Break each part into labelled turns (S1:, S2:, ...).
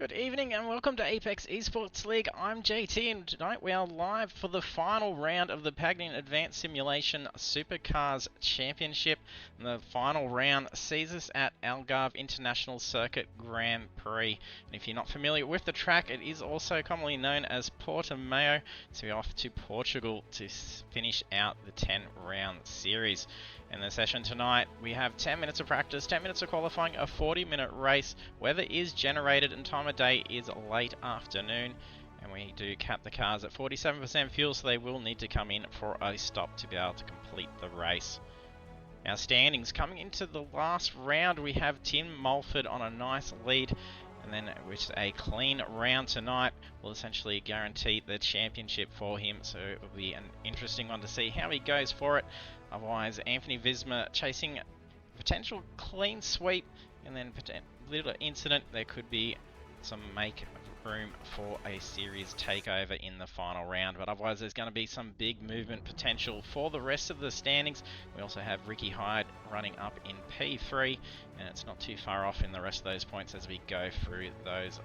S1: Good evening and welcome to Apex Esports League. I'm JT and tonight we are live for the final round of the Pagnian Advanced Simulation Supercars Championship. And the final round sees us at Algarve International Circuit Grand Prix. And if you're not familiar with the track, it is also commonly known as Portimao. So we're off to Portugal to finish out the 10 round series. In the session tonight, we have 10 minutes of practice, 10 minutes of qualifying, a 40-minute race. Weather is generated and time of day is late afternoon. And we do cap the cars at 47% fuel, so they will need to come in for a stop to be able to complete the race. Our standings coming into the last round, we have Tim Mulford on a nice lead. And then with a clean round tonight, will essentially guarantee the championship for him. So it will be an interesting one to see how he goes for it. Otherwise, Anthony Visma chasing potential clean sweep, and then little incident. There could be some make room for a series takeover in the final round. But otherwise, there's going to be some big movement potential for the rest of the standings. We also have Ricky Hyde running up in P3, and it's not too far off in the rest of those points as we go through those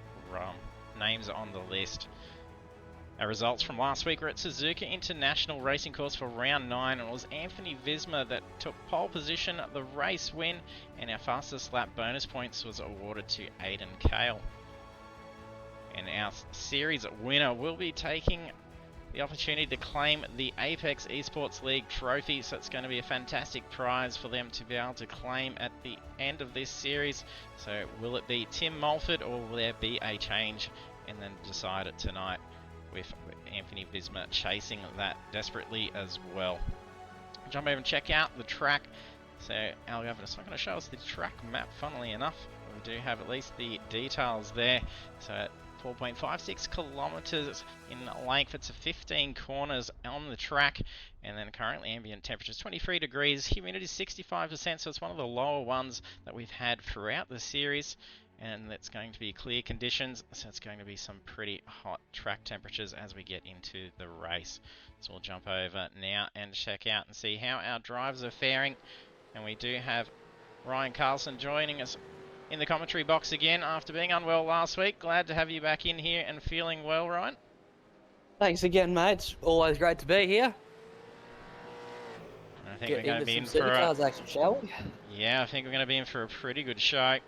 S1: names on the list. Our results from last week were at Suzuka International Racing Course for round 9, and it was Anthony Visma that took pole position, the race win, and our fastest lap bonus points was awarded to Aidan Kale. And our series winner will be taking the opportunity to claim the Apex Esports League trophy, so it's going to be a fantastic prize for them to be able to claim at the end of this series. So will it be Tim Mulford, or will there be a change and then decide it tonight, with Anthony Visma chasing that desperately as well. Jump over and check out the track. So Algarve is not going to show us the track map, funnily enough. We do have at least the details there. So at 4.56 kilometers in length, it's 15 corners on the track, and then currently ambient temperature is 23 degrees, humidity is 65%, so it's one of the lower ones that we've had throughout the series. And it's going to be clear conditions, so it's going to be some pretty hot track temperatures as we get into the race. So we'll jump over now and check out and see how our drivers are faring. And we do have Ryan Carlson joining us in the commentary box again after being unwell last week. Glad to have you back in here and feeling well, Ryan.
S2: Thanks again, mate. It's always great to be here.
S1: I think we're going to be in for
S2: action, shall we?
S1: Yeah, I think we're going to be in for a pretty good show.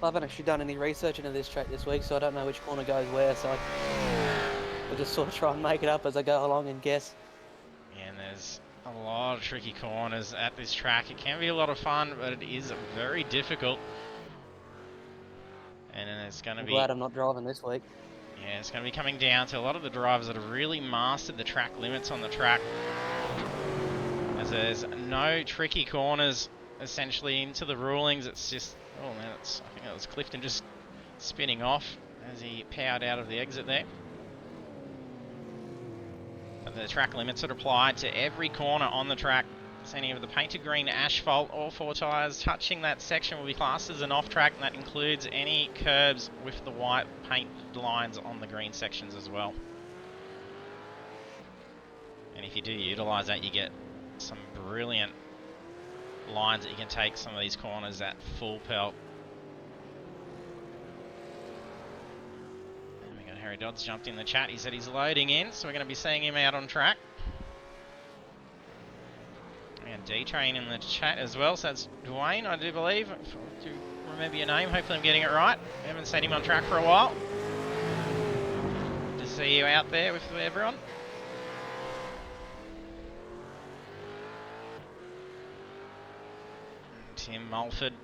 S2: I haven't actually done any research into this track this week, so I don't know which corner goes where, so I'll just sort of try and make it up as I go along and guess.
S1: And there's a lot of tricky corners at this track. It can be a lot of fun, but it is very difficult. And then it's going to be...
S2: glad I'm not driving this week.
S1: Yeah, it's going to be coming down to a lot of the drivers that have really mastered the track limits on the track. As there's no tricky corners essentially into the rulings. It's just... Oh man, I think that was Clifton just spinning off as he powered out of the exit there. But the track limits are applied to every corner on the track. So any of the painted green asphalt, all 4 tyres touching that section will be classed as an off-track, and that includes any curbs with the white paint lines on the green sections as well. And if you do utilise that, you get some brilliant lines that you can take some of these corners at full pelt. And we got Harry Dodds jumped in the chat. He said he's loading in, so we're going to be seeing him out on track. And D-Train in the chat as well, so that's Dwayne, I do believe. If I do remember your name, hopefully I'm getting it right. I haven't seen him on track for a while. Good to see you out there with everyone. Tim Mulford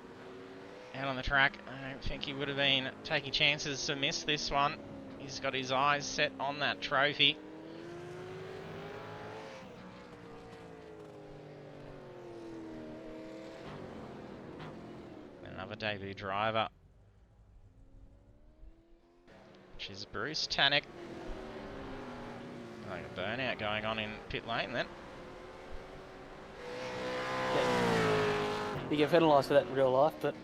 S1: out on the track. I don't think he would have been taking chances to miss this one. He's got his eyes set on that trophy. Another debut driver, which is Bruce Tannick. Like a burnout going on in pit lane then.
S2: You get penalised for that in real life, but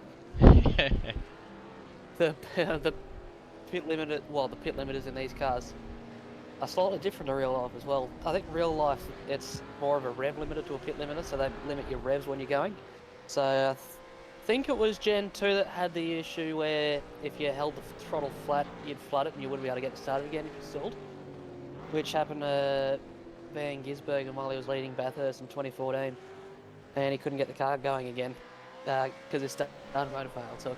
S2: the pit limit, well, the pit limiters in these cars are slightly different to real life as well. I think real life it's more of a rev limiter to a pit limiter, so they limit your revs when you're going. So I think it was Gen 2 that had the issue where if you held the throttle flat, you'd flood it and you wouldn't be able to get it started again if you stalled. Which happened to Van Gisbergen while he was leading Bathurst in 2014. And he couldn't get the car going again because his starter motor failed. So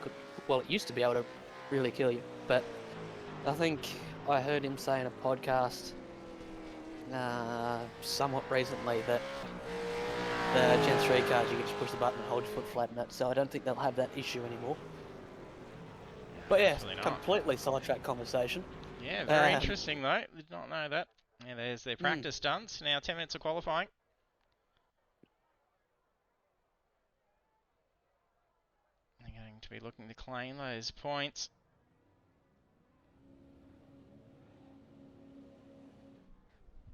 S2: it used to be able to really kill you. But I think I heard him say in a podcast somewhat recently that the Gen 3 cars, you can just push the button and hold your foot flat in it, so I don't think they'll have that issue anymore. But yeah, completely sidetrack conversation.
S1: Yeah, very interesting though. Did not know that. Yeah, there's their practice done. So now 10 minutes of qualifying. They're going to be looking to claim those points.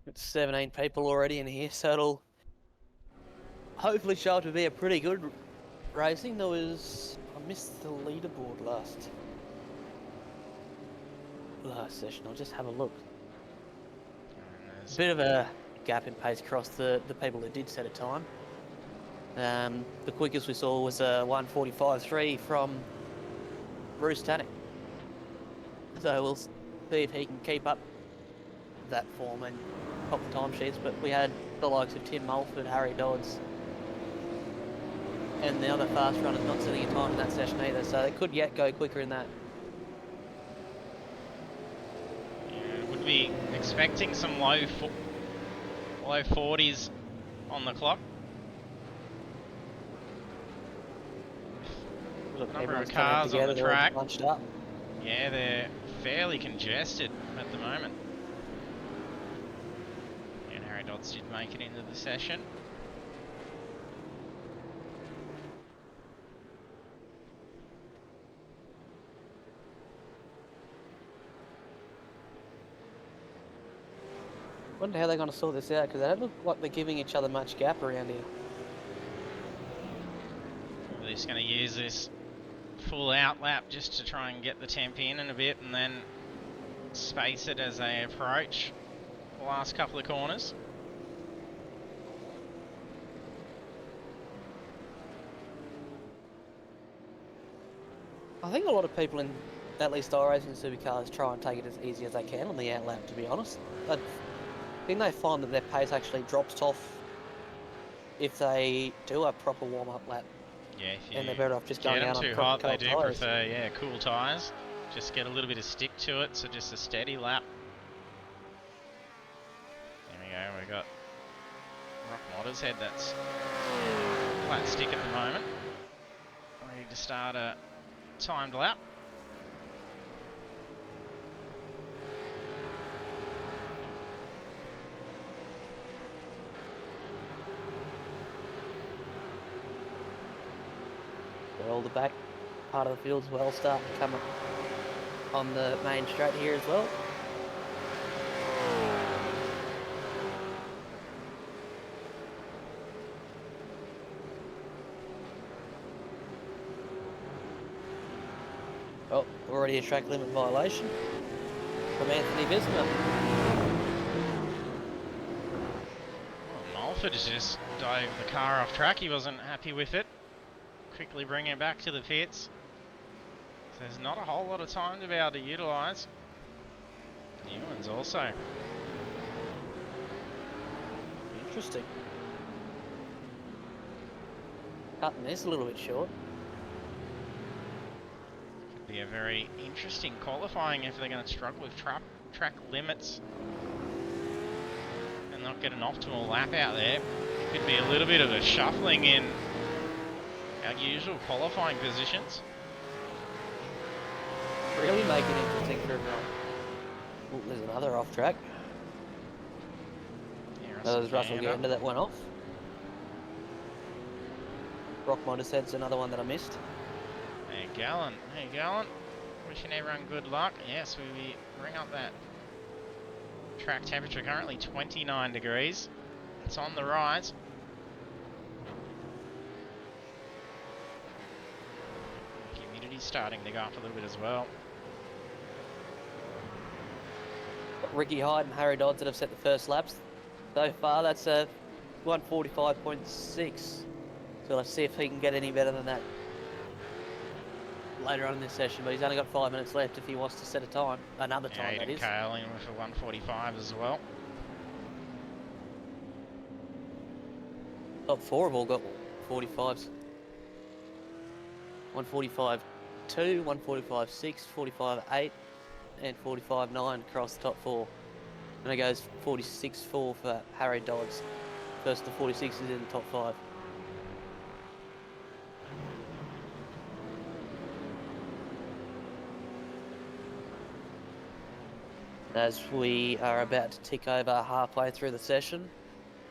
S2: It's 17 people already in here, so it'll hopefully show up to be a pretty good racing. I missed the leaderboard last session. I'll just have a look. A bit of a gap in pace across the people that did set a time. The quickest we saw was a 1:45.3 from Bruce Tannick. So we'll see if he can keep up that form and top the timesheets. But we had the likes of Tim Mulford, Harry Dodds, and the other fast runners not setting a time in that session either. So it could yet go quicker in that.
S1: Yeah, would be expecting some low 40s on the clock. Number of cars on the track. Yeah, they're fairly congested at the moment. And Harry Dodds did make it into the session.
S2: Wonder how they're going to sort this out, because they don't look like they're giving each other much gap around here.
S1: They're just going to use this full out lap just to try and get the temp in a bit, and then space it as they approach the last couple of corners.
S2: I think a lot of people in at least iRacing Supercars try and take it as easy as they can on the out lap, to be honest. I think they find that their pace actually drops off if they do a proper warm-up lap.
S1: Yeah, if you
S2: and they're better off just going out on
S1: too hot, they do
S2: tires.
S1: prefer cool tyres. Just get a little bit of stick to it, so just a steady lap. There we go, we've got Rock Modders head that's flat stick at the moment. Ready to start a timed lap.
S2: All the back part of the field as well start to come up on the main straight here as well. Oh, already a track limit violation from Anthony Visma.
S1: Well, Mulford has just dove the car off track. He wasn't happy with it. Quickly bringing it back to the pits. So there's not a whole lot of time to be able to utilise. Newlands also.
S2: Interesting. Cutting this a little bit short.
S1: Could be a very interesting qualifying if they're going to struggle with track limits and not get an optimal lap out there. Could be a little bit of a shuffling in our usual qualifying positions.
S2: Really make it interesting for everyone. Oh, there's another off track.
S1: Yeah,
S2: There's Russell Gander that went off. Rock Modders head's another one that I missed.
S1: Hey Gallen, wishing everyone good luck. Yes, we bring up that track temperature, currently 29 degrees. It's on the rise. Humidity's starting to go up a little bit as well.
S2: Ricky Hyde and Harry Dodds that have set the first laps so far. That's a 1:45.6. So let's see if he can get any better than that later on in this session. But he's only got 5 minutes left if he wants to set a time, another time that is.
S1: Kale in with a 1:45 as well.
S2: Top 4 have all got 45s. 1:45.2, 1:45.6, 45.8, and 45.9 across the top 4. And it goes 46.4 for Harry Dodds. First the 46 is in the top 5. As we are about to tick over halfway through the session,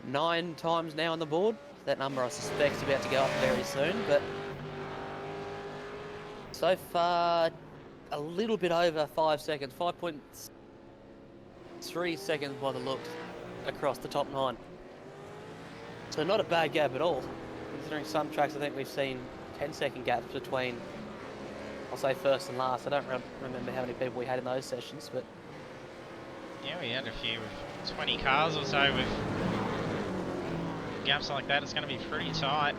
S2: 9 times now on the board. That number I suspect is about to go up very soon, but so far a little bit over 5 seconds, 5.3 seconds by the looks across the top 9. So not a bad gap at all, considering some tracks I think we've seen 10-second gaps between, I'll say, first and last. I don't remember how many people we had in those sessions, but
S1: yeah, we had a few with 20 cars or so with gaps like that. It's going to be pretty tight.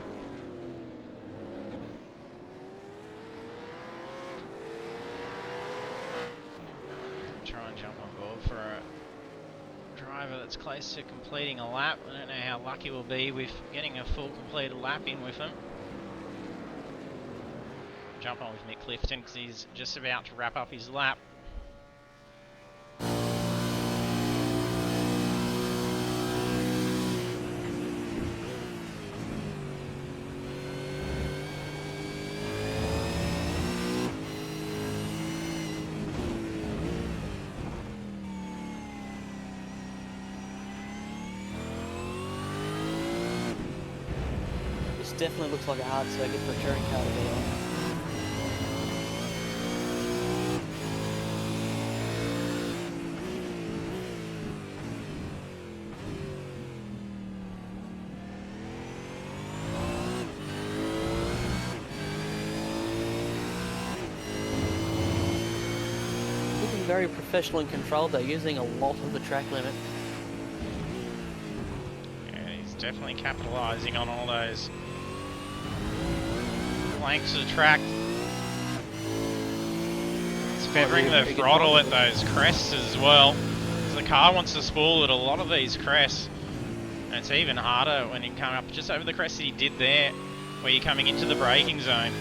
S1: Try and jump on board for a driver that's close to completing a lap. I don't know how lucky we'll be with getting a full completed lap in with him. Jump on with Mick Clifton because he's just about to wrap up his lap.
S2: definitely looks like a hard circuit for a touring car to be on. Looking very professional and controlled though, using a lot of the track limit.
S1: Yeah, he's definitely capitalising on all those lengths of the track. It's feathering the throttle at those crests as well. So the car wants to spool at a lot of these crests. And it's even harder when you come up just over the crest that he did there, where you're coming into the braking zone.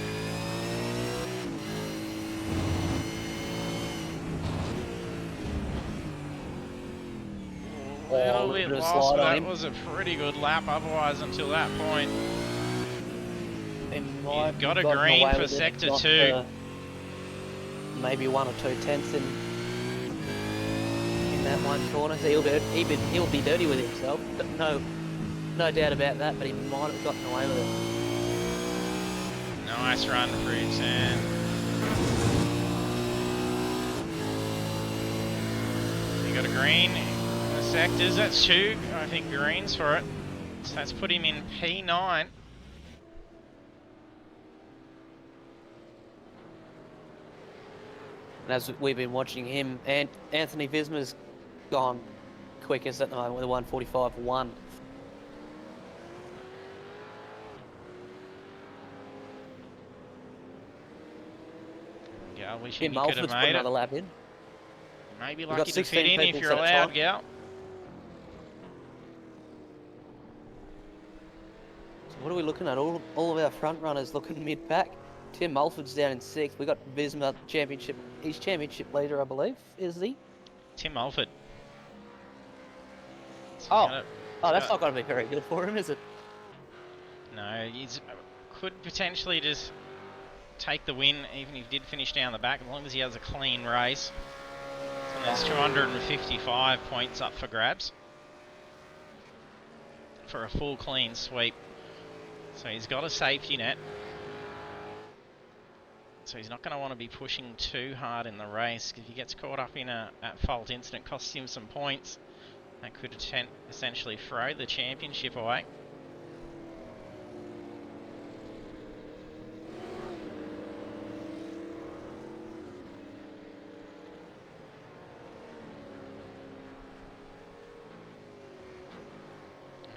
S1: A little bit lost, but that was a pretty good lap otherwise until that point. He's got a green for sector 2.
S2: Maybe 1 or 2 tenths in that one corner. So he'll be dirty with himself. But no doubt about that. But he might have gotten away with it.
S1: Nice run for turn. He got a green in the sectors. That's 2, I think, greens for it. So that's put him in P9.
S2: And as we've been watching him, and Anthony Visma's gone quickest at the moment with a 1:45.1.
S1: Yeah, I wish
S2: Tim
S1: he could have
S2: Mulford's put
S1: made
S2: another
S1: it.
S2: lap in.
S1: Maybe
S2: We've
S1: lucky
S2: got
S1: to fit
S2: 16
S1: in if
S2: people
S1: you're
S2: set
S1: allowed,
S2: time.
S1: Gal.
S2: So what are we looking at? All of our front runners looking mid-pack. Tim Mulford's down in 6th. We got Visma championship. He's championship leader, I believe. Is he?
S1: Tim Mulford. So
S2: That's not going to be very good for him, is it?
S1: No, he's could potentially just take the win, even if he did finish down the back, as long as he has a clean race. So there's 255 points up for grabs for a full clean sweep. So he's got a safety net. So he's not going to want to be pushing too hard in the race, because if he gets caught up in a at-fault incident, costs him some points. That could essentially throw the championship away.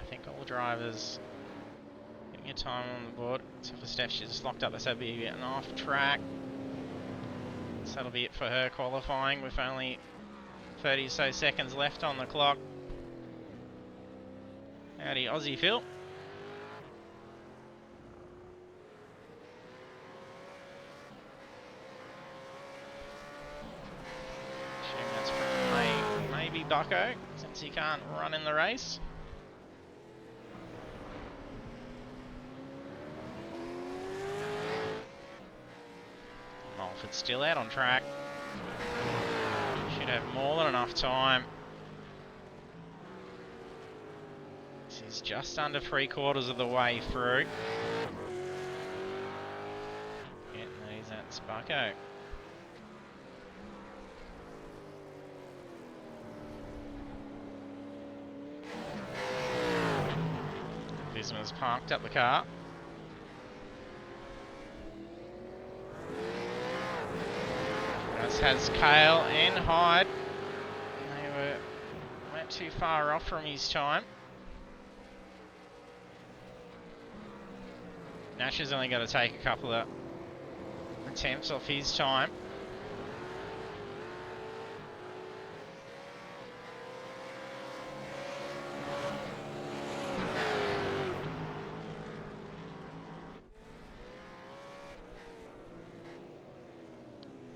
S1: I think all drivers Plenty of time on the board. So for Steph, she's just locked up. This will be an off track. So that'll be it for her qualifying with only 30 or so seconds left on the clock. Howdy, Aussie Phil. Assuming that's from maybe Bucko, since he can't run in the race. Mulford's still out on track. Should have more than enough time. This is just under 3/4 of the way through. Getting these at Sparko. Visma's parked up the car. As has Kale and Hyde. They weren't too far off from his time. Nash has only got to take a couple of attempts off his time.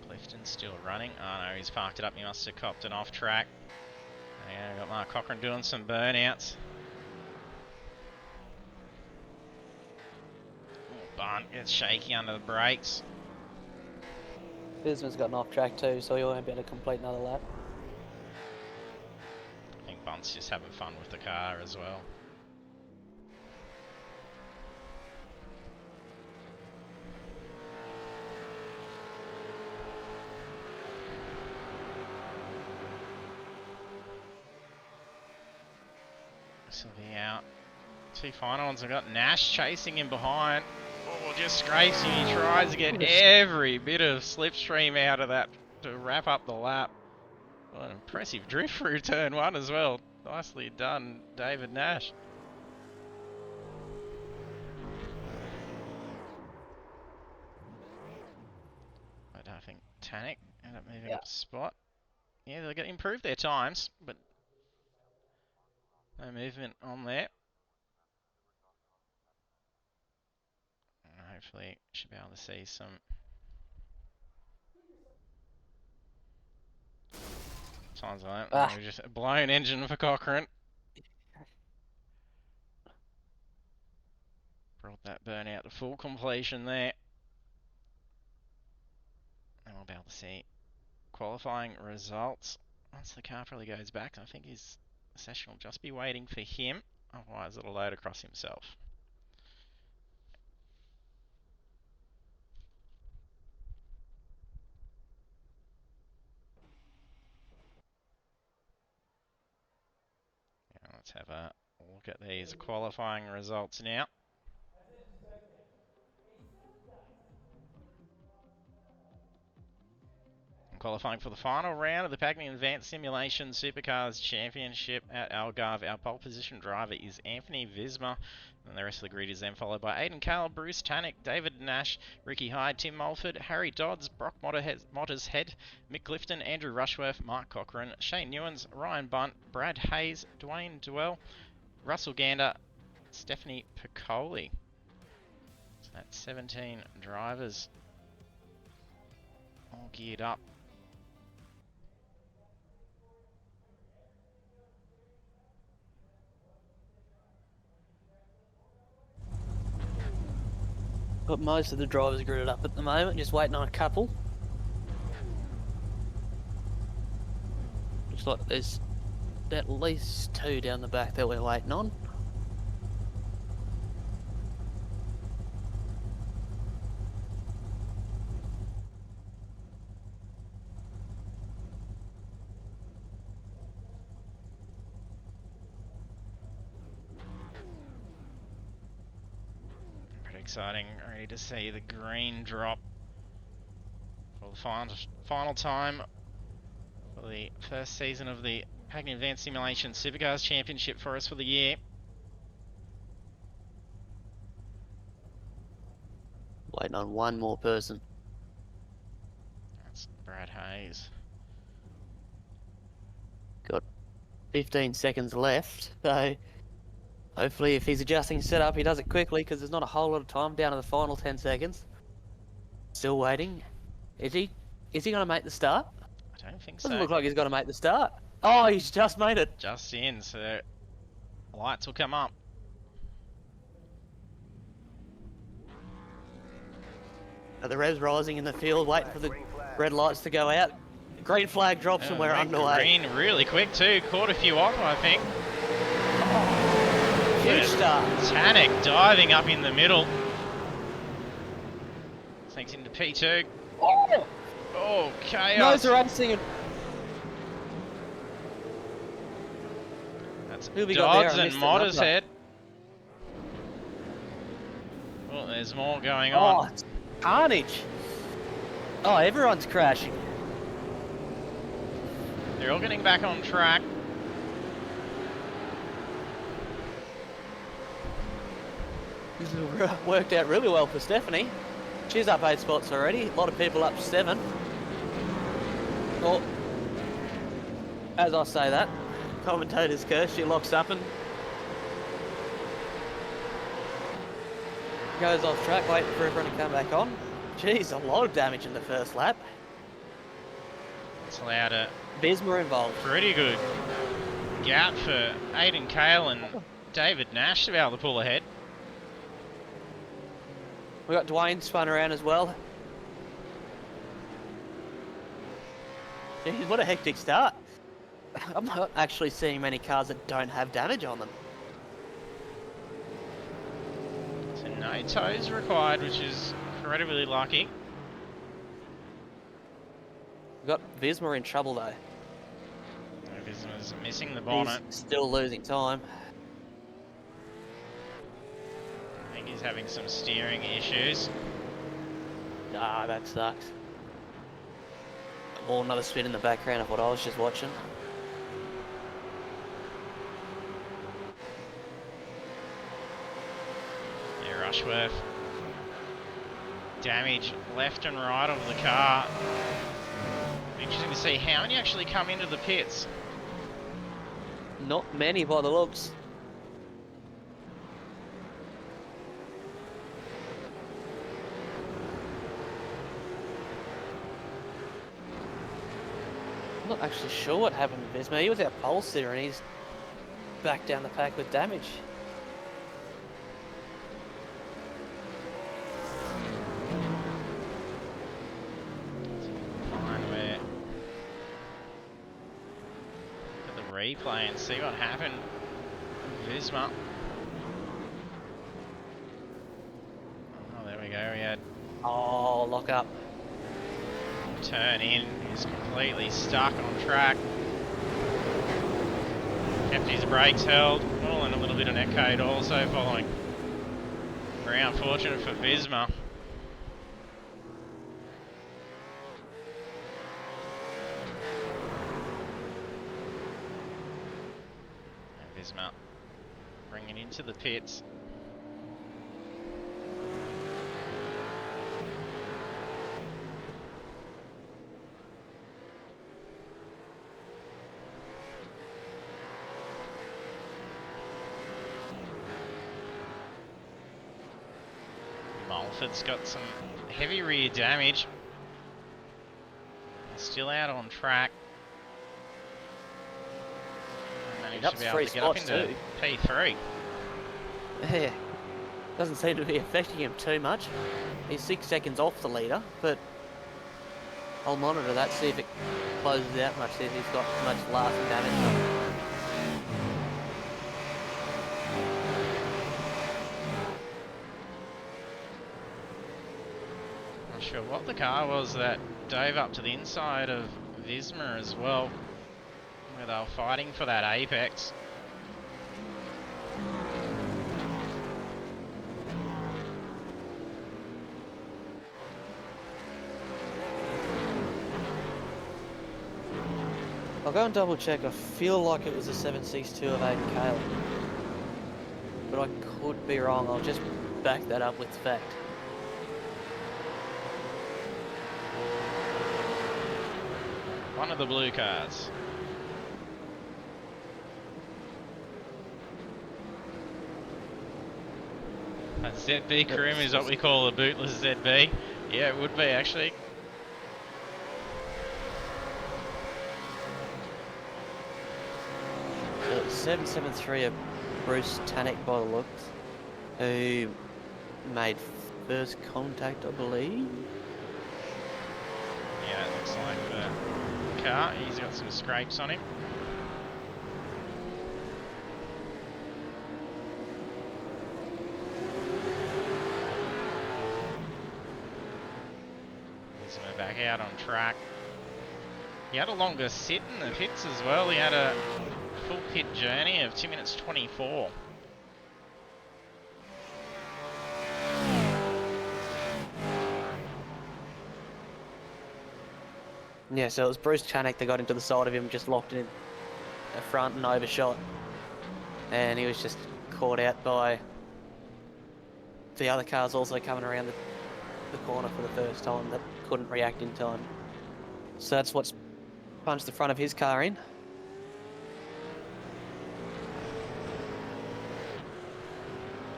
S1: Clifton's still running. Oh no, he's parked it up. He must have copped it off track. Yeah, got Mark Cochran doing some burnouts. Bunt gets shaky under the brakes.
S2: Bisman's gotten off track too, so he won't be able to complete another lap.
S1: I think Bunt's just having fun with the car as well. This will be out. Two final ones. I've got Nash chasing him behind. Oh, just scrapes him. He tries to get every bit of slipstream out of that to wrap up the lap. What an impressive drift through turn one as well. Nicely done, David Nash. But I think Tannic ended up moving up a spot. Yeah, they're going to improve their times, but no movement on there. Hopefully, should be able to see some times like that. Just a blown engine for Cochrane. Brought that burnout to full completion there. And we'll be able to see qualifying results once the car probably goes back. I think his session will just be waiting for him. Otherwise, it'll load across himself. Let's have a look at these qualifying results now. And qualifying for the final round of the Pagnian Advanced Simulation Supercars Championship at Algarve. Our pole position driver is Anthony Visma. And the rest of the grid is then followed by Aidan Cale, Bruce Tannick, David Nash, Ricky Hyde, Tim Mulford, Harry Dodds, Brock Mottershead, Mick Clifton, Andrew Rushworth, Mark Cochran, Shane Newens, Ryan Bunt, Brad Hayes, Dwayne Dwell, Russell Gander, Stephanie Piccoli. So that's 17 drivers all geared up.
S2: Got most of the drivers gridded up at the moment, just waiting on a couple. Looks like there's at least two down the back that we're waiting on.
S1: Exciting, ready to see the green drop for the final time for the first season of the Pagnian Advanced Simulation Supercars Championship for us for the year.
S2: Waiting on one more person.
S1: That's Brad Hayes.
S2: Got 15 seconds left, so hopefully if he's adjusting setup, he does it quickly because there's not a whole lot of time down to the final 10 seconds. Still waiting. Is he going to make the start?
S1: I don't think
S2: Doesn't
S1: so.
S2: look like he's going to make the start. Oh, he's just made it.
S1: Just in, so lights will come up.
S2: Are the revs rising in the field, waiting for the red lights to go out? Green flag drops and we're underway.
S1: Green really quick too. Caught a few off, I think.
S2: Oh, huge start.
S1: Tanek diving up in the middle. Sinks into P2.
S2: Oh!
S1: Oh, chaos.
S2: Nose racing and...
S1: That's
S2: Who we got
S1: Dodds
S2: there?
S1: and Modder's head. Oh, there's more going on.
S2: Oh, it's carnage. Oh, everyone's crashing.
S1: They're all getting back on track.
S2: This has worked out really well for Stephanie. She's up 8 spots already. A lot of people up 7. Oh, as I say that, commentator's curse. She locks up and goes off track, waiting for everyone to come back on. Jeez, a lot of damage in the first lap.
S1: It's allowed a
S2: Bisma involved.
S1: pretty good gap for Aiden Cale and David Nash to be able to pull ahead.
S2: We got Dwayne spun around as well. Jeez, what a hectic start. I'm not actually seeing many cars that don't have damage on them.
S1: So no toes required, which is incredibly lucky.
S2: We got Visma in trouble though.
S1: Visma's missing the bonnet.
S2: He's still losing time.
S1: I think he's having some steering issues.
S2: Ah, that sucks. Or another spin in the background of what I was just watching.
S1: Yeah, Rushworth. Damage left and right of the car. Interesting to see how many actually come into the pits.
S2: Not many by the looks. I'm not actually sure what happened to Visma. He was our pole sitter and he's back down the pack with damage.
S1: Fine, we're at the replay and see what happened. Visma. Oh, there we go. We had
S2: Oh, lock up.
S1: turn in. He's completely stuck on track. Kept his brakes held. Oh, and a little bit of netcode also following. Very unfortunate for Visma. And Visma bringing into the pits. Mulford's got some heavy rear damage. Still out on track. Managed to be able to get up into P3.
S2: Yeah. Doesn't seem to be affecting him too much. He's 6 seconds off the leader, but I'll monitor that, see if it closes out much, see if he's got much lasting damage.
S1: Not sure what the car was that dove up to the inside of Visma as well, where they were fighting for that apex.
S2: I'll go and double check. I feel like it was a 7.62 of Aiden Cale, but I could be wrong. I'll just back that up with fact.
S1: One of the blue cars. A ZB Karim is what we call a bootless ZB. Yeah, it would be actually.
S2: 773 of Bruce Tannick by the looks, who made first contact, I believe.
S1: Yeah, it looks like the car. He's got some scrapes on him. He's back out on track. He had a longer sit in the pits as well. He had a full pit journey of 2 minutes 24.
S2: Yeah, so it was Bruce Tannick that got into the side of him, just locked it in the front and overshot. And he was just caught out by the other cars also coming around the corner for the first time that couldn't react in time. So that's what's punched the front of his car in.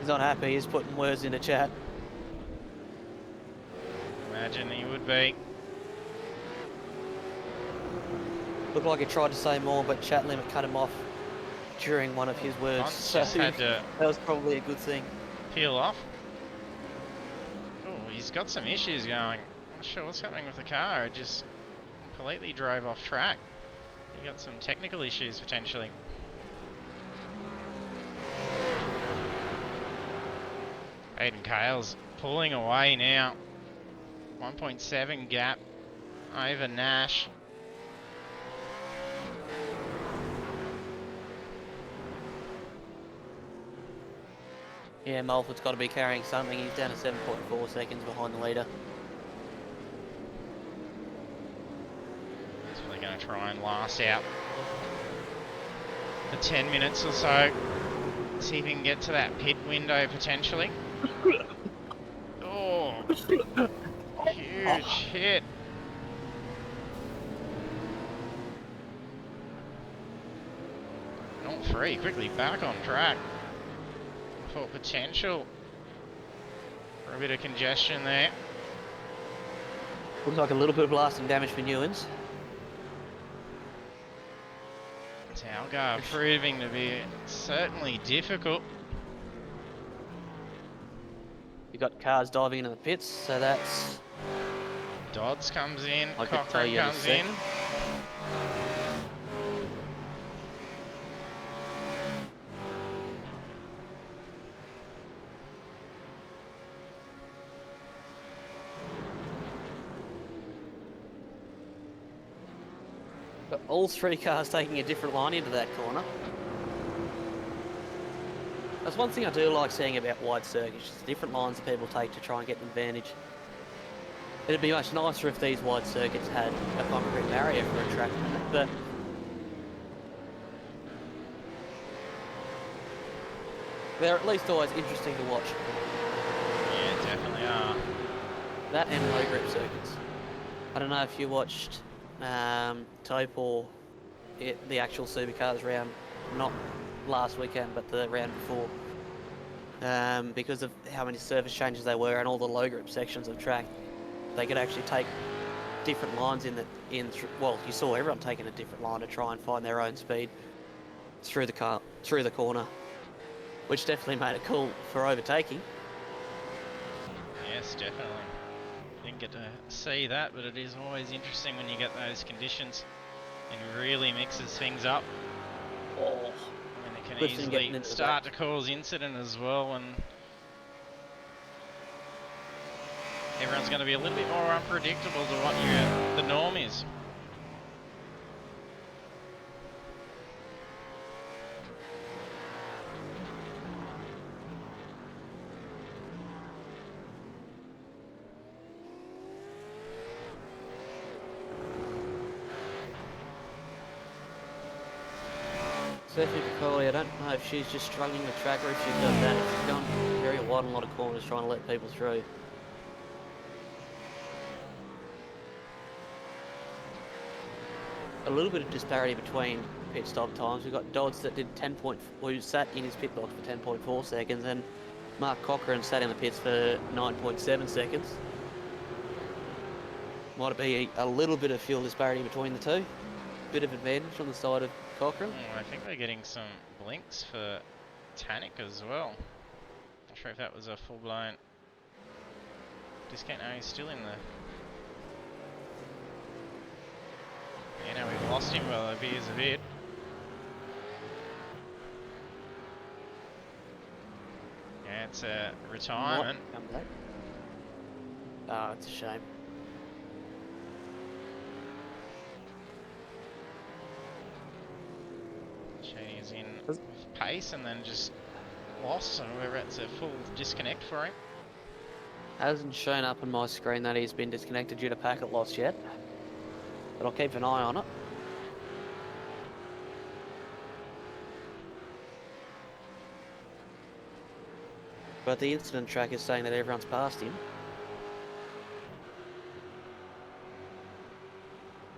S2: He's not happy, he's putting words into chat.
S1: Imagine he would be.
S2: Looked like he tried to say more, but chat limit cut him off during one of his words. So
S1: had to
S2: that was probably a good thing.
S1: Peel off. Oh, he's got some issues going. I'm not sure what's happening with the car. It just completely drove off track. He got some technical issues potentially. Aiden Cale's pulling away now. 1.7 gap over Nash.
S2: Yeah, Mulford's got to be carrying something. He's down to 7.4 seconds behind the leader.
S1: So they're going to try and last out for 10 minutes or so. See if he can get to that pit window potentially. Oh, huge hit. Not free, quickly back on track. For potential for a bit of congestion there.
S2: Looks like a little bit of blasting damage for Newlands.
S1: It's Algarve proving to be certainly difficult.
S2: You got cars diving into the pits, so that's...
S1: Dodds comes in,
S2: I could tell
S1: Cochrane
S2: you in a
S1: comes in.
S2: second. Got all three cars taking a different line into that corner. That's one thing I do like seeing about wide circuits, just different lines that people take to try and get an advantage. It'd be much nicer if these wide circuits had a concrete barrier for a track, but they're at least always interesting to watch.
S1: Yeah, definitely are.
S2: That and low grip circuits. I don't know if you watched Tope or the actual Supercars round, not last weekend but the round before, because of how many surface changes there were and all the low grip sections of track, they could actually take different lines well, you saw everyone taking a different line to try and find their own speed through the corner, which definitely made it cool for overtaking.
S1: Yes, definitely. Didn't get to see that, but it is always interesting when you get those conditions and really mixes things up.
S2: Oh,
S1: And it can easily start to cause incident as well, and everyone's going to be a little bit more unpredictable to what the norm is.
S2: Sophie Piccoli, I don't know if she's just struggling with track or if she's done that. She's gone very wide in a lot of corners trying to let people through. a little bit of disparity between pit stop times. We've got Dodds that did 10 point, who sat in his pit box for 10.4 seconds, and Mark Cochran sat in the pits for 9.7 seconds. Might be a little bit of fuel disparity between the two. Bit of advantage on the side of Cochran.
S1: I think they're getting some blinks for Tannic as well. Not sure if that was a full-blown discount. No, he's still in the... Yeah, no, we've lost him, well, it appears a bit. Yeah, it's a retirement.
S2: Oh, it's a shame.
S1: She's in with pace and then just lost, so it's a full disconnect for him.
S2: Hasn't shown up on my screen that he's been disconnected due to packet loss yet, but I'll keep an eye on it. But the incident track is saying that everyone's passed him.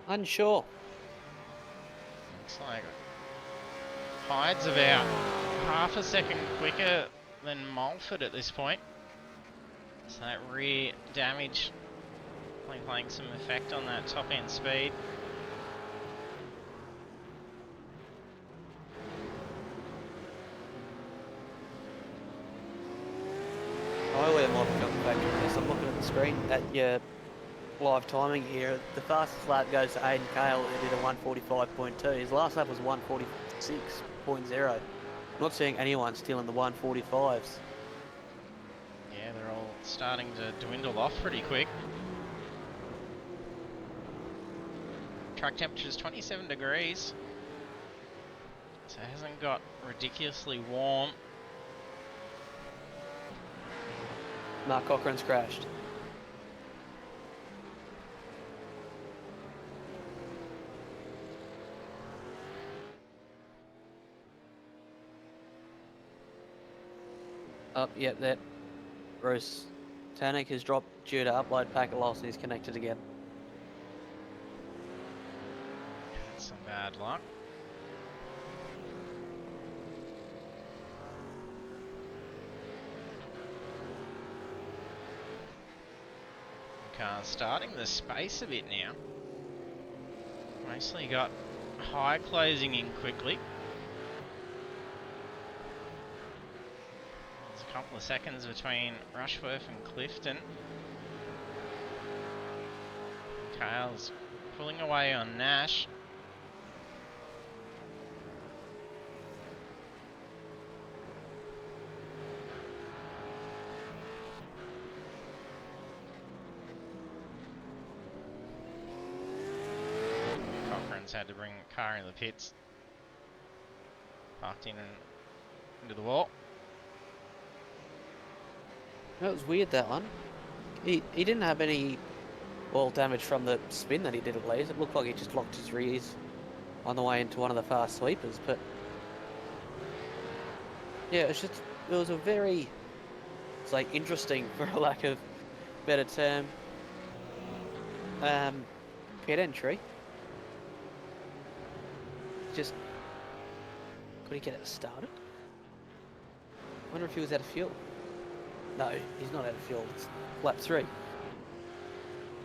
S2: Unsure.
S1: Looks like Hyde's about half a second quicker than Mulford at this point. So that rear damage playing some effect on that top end speed.
S2: I wear my factor in this. I'm looking at the screen at your live timing here. The fastest lap goes to Aiden Cale, who did a 145.2. His last lap was 146.0. I'm not seeing anyone still in the 145s.
S1: Yeah, they're all starting to dwindle off pretty quick. Track temperature is 27 degrees. So it hasn't got ridiculously warm.
S2: Mark Cochran's crashed. Up, yep, that Bruce Tannic has dropped due to upload packet loss and he's connected again.
S1: That's some bad luck. Car's starting the space a bit now. Mostly got high closing in quickly. There's a couple of seconds between Rushworth and Clifton. Cale's pulling away on Nash. Had to bring a car in the pits. Parked in and into the wall.
S2: That was weird, that one. He didn't have any oil damage from the spin that he did at least. It looked like he just locked his rears on the way into one of the fast sweepers, but yeah, it was a very, it's like interesting for a lack of better term, pit entry. Just could he get it started? I wonder if he was out of fuel. No, he's not out of fuel. It's lap 3.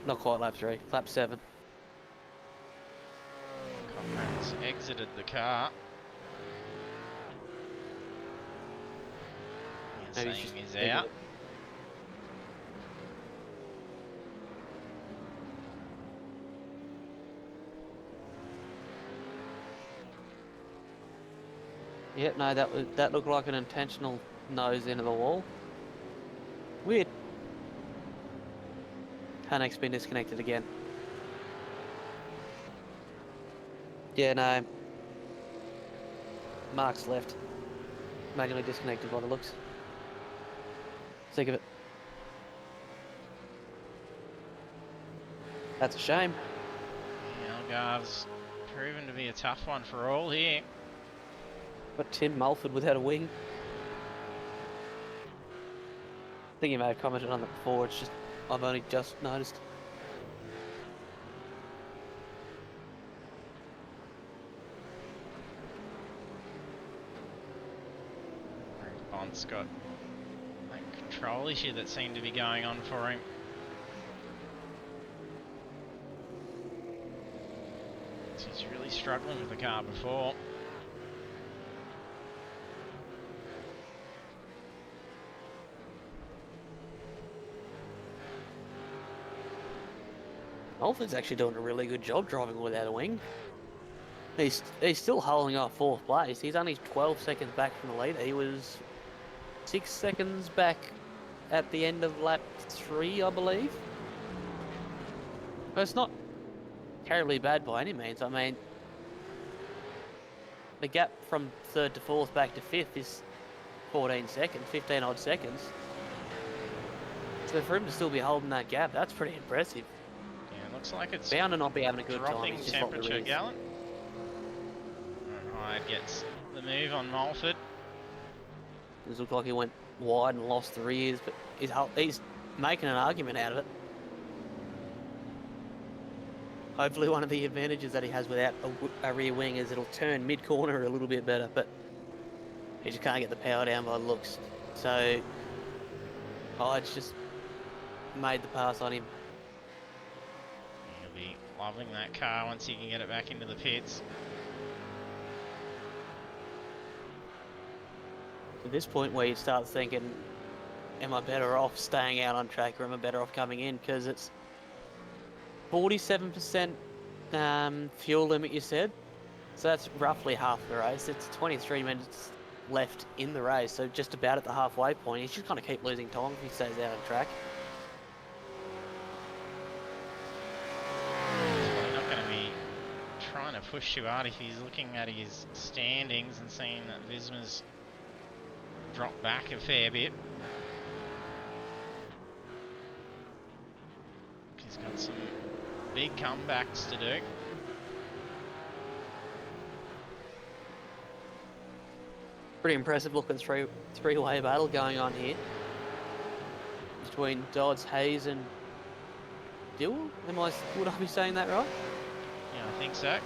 S2: Not quite lap 3, lap 7.
S1: Cochran's exited the car.
S2: Maybe
S1: saying
S2: he's
S1: he's out.
S2: Yep, no, that looked like an intentional nose into the wall. Weird. Tannic's been disconnected again. Yeah, no. Mark's left. Manually disconnected by the looks. Sick of it. That's a shame.
S1: Yeah, Algarve's proven to be a tough one for all here.
S2: But Tim Mulford without a wing. I think you may have commented on that before, it's just, I've only just noticed.
S1: Mont's got that control issue that seemed to be going on for him. He's really struggling with the car before.
S2: Alfred's actually doing a really good job driving without a wing. He's still holding off 4th place. He's only 12 seconds back from the leader. He was 6 seconds back at the end of lap 3, I believe. But it's not terribly bad by any means. I mean, the gap from 3rd to 4th back to 5th is 14 seconds, 15 odd seconds. So for him to still be holding that gap, that's pretty impressive.
S1: Yeah, looks like it's
S2: bound to not be having a good
S1: dropping
S2: time.
S1: temperature gallon. Hyde gets the move on Mulford.
S2: It looked like he went wide and lost the rears, but he's making an argument out of it. Hopefully one of the advantages that he has without a rear wing is it'll turn mid-corner a little bit better, but he just can't get the power down by the looks. So Hyde's just made the pass on him.
S1: He'll be loving that car once he can get it back into the pits.
S2: At this point where you start thinking, am I better off staying out on track or am I better off coming in? Because it's 47% fuel limit, you said. So that's roughly half the race. It's 23 minutes left in the race, so just about at the halfway point. He's just going to keep losing time if he stays out on track.
S1: He's not going to be trying to push too hard if he's looking at his standings and seeing that Visma's dropped back a fair bit. He's got some big comebacks to do.
S2: Pretty impressive looking three-way battle going on here between Dodds, Hayes and Dill. Would I be saying that right?
S1: Yeah, I think so.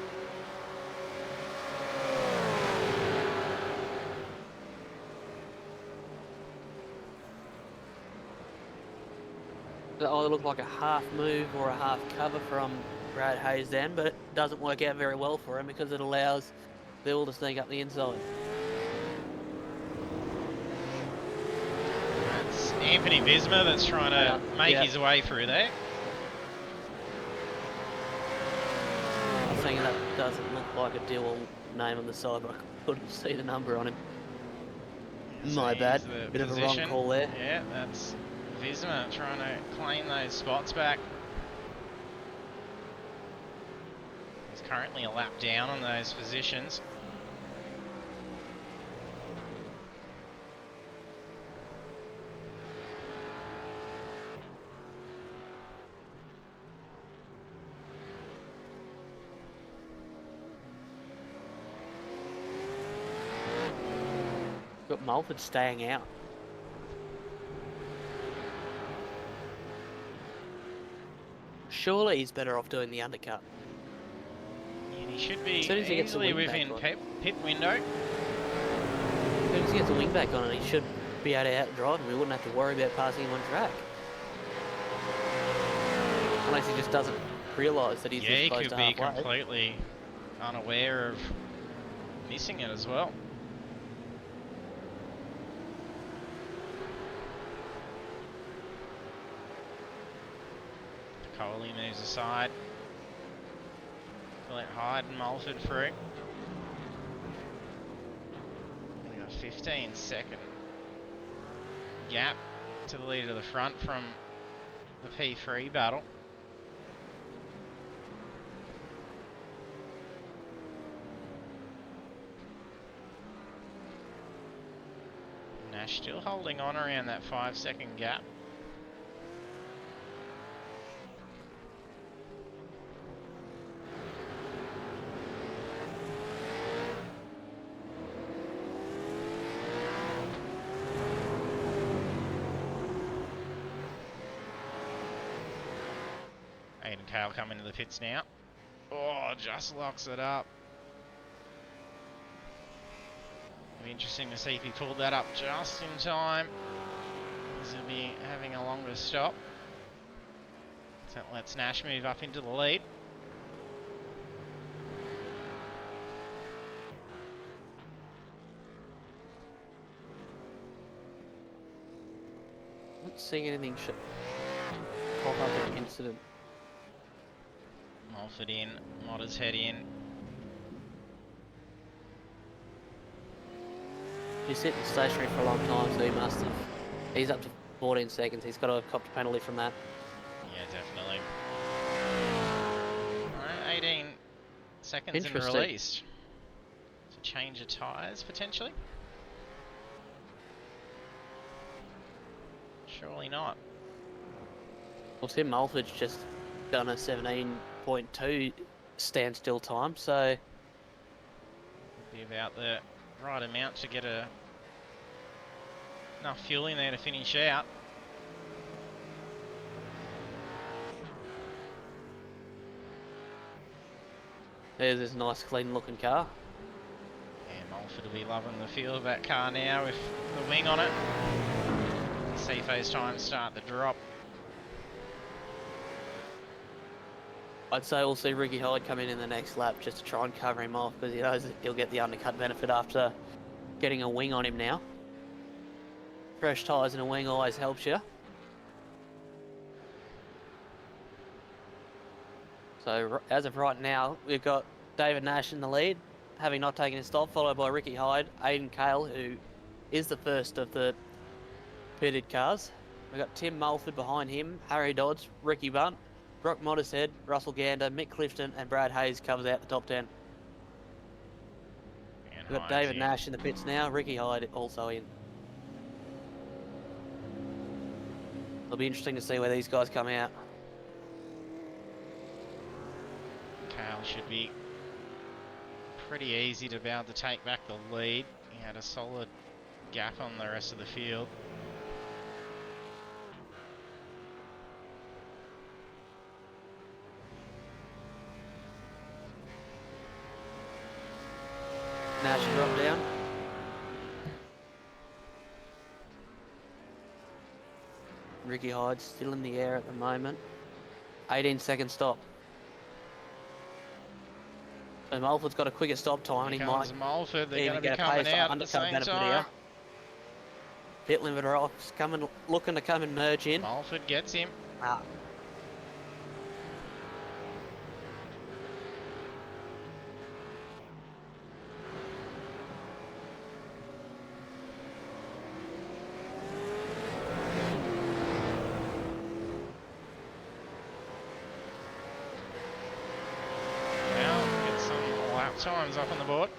S2: That either look like a half move or a half cover from Brad Hayes then, but it doesn't work out very well for him because it allows Bill to sneak up the inside.
S1: That's Anthony Visma that's trying to make his way through there.
S2: I think that doesn't look like a Dill name on the side, but I couldn't see the number on him.
S1: So
S2: My bad. Bit
S1: position.
S2: of a wrong call there.
S1: Yeah, that's Visma trying to claim those spots back. He's currently a lap down on those positions.
S2: Got Mulford staying out. Surely he's better off doing the undercut.
S1: And he should be
S2: As soon as he gets the
S1: easily
S2: wing back
S1: within
S2: on.
S1: pit window.
S2: As soon as he gets the wing back on it, he should be able to outdrive him. We wouldn't have to worry about passing him on track. Unless he just doesn't realise that he's
S1: Yeah,
S2: this
S1: he
S2: close
S1: could
S2: to
S1: be
S2: halfway.
S1: completely unaware of missing it as well. Coley moves aside. Let Hyde and Mulford through. We got a 15-second gap to the lead of the front from the P3 battle. Nash still holding on around that 5-second gap. Aiden Kale coming to the pits now. Oh, just locks it up. be interesting to see if he pulled that up just in time, because he'll be having a longer stop. So that lets Nash move up into the lead.
S2: Not seeing anything pop up in the incident.
S1: Mulford in, Modders head in.
S2: He's sitting stationary for a long time, so he must have. He's up to 14 seconds. He's got a copped penalty from that.
S1: Yeah, definitely. Alright, 18 seconds in release. To change of tyres, potentially? Surely not.
S2: Well, Tim Mulford's just done a 17.2 standstill time, so...
S1: Be about the right amount to get enough fuel in there to finish out.
S2: There's this nice clean looking car.
S1: Yeah, Mulford will be loving the feel of that car now with the wing on it. Sifo's time start to drop.
S2: I'd say we'll see Ricky Hyde come in the next lap just to try and cover him off, because he knows that he'll get the undercut benefit after getting a wing on him now. Fresh tyres and a wing always helps you. So as of right now, we've got David Nash in the lead, having not taken his stop, followed by Ricky Hyde, Aidan Cale, who is the first of the pitted cars. We've got Tim Mulford behind him, Harry Dodds, Ricky Bunt, Brock Mottershead, Russell Gander, Mick Clifton and Brad Hayes covers out the top 10. We've got David Nash in the pits now, Ricky Hyde also in. It'll be interesting to see where these guys come out.
S1: Cale should be pretty easy to be able to take back the lead. He had a solid gap on the rest of the field.
S2: Nash drop down. Ricky Hyde still in the air at the moment. 18-second stop. So Mulford's got a quicker stop time, and he might
S1: Mulford. They're
S2: even
S1: going to be
S2: get a
S1: coming
S2: pace
S1: out at the
S2: undercut
S1: same
S2: benefit
S1: time.
S2: here. Pit limiter off, looking to come and merge in.
S1: Mulford gets him.
S2: Ah.
S1: Times up on the board.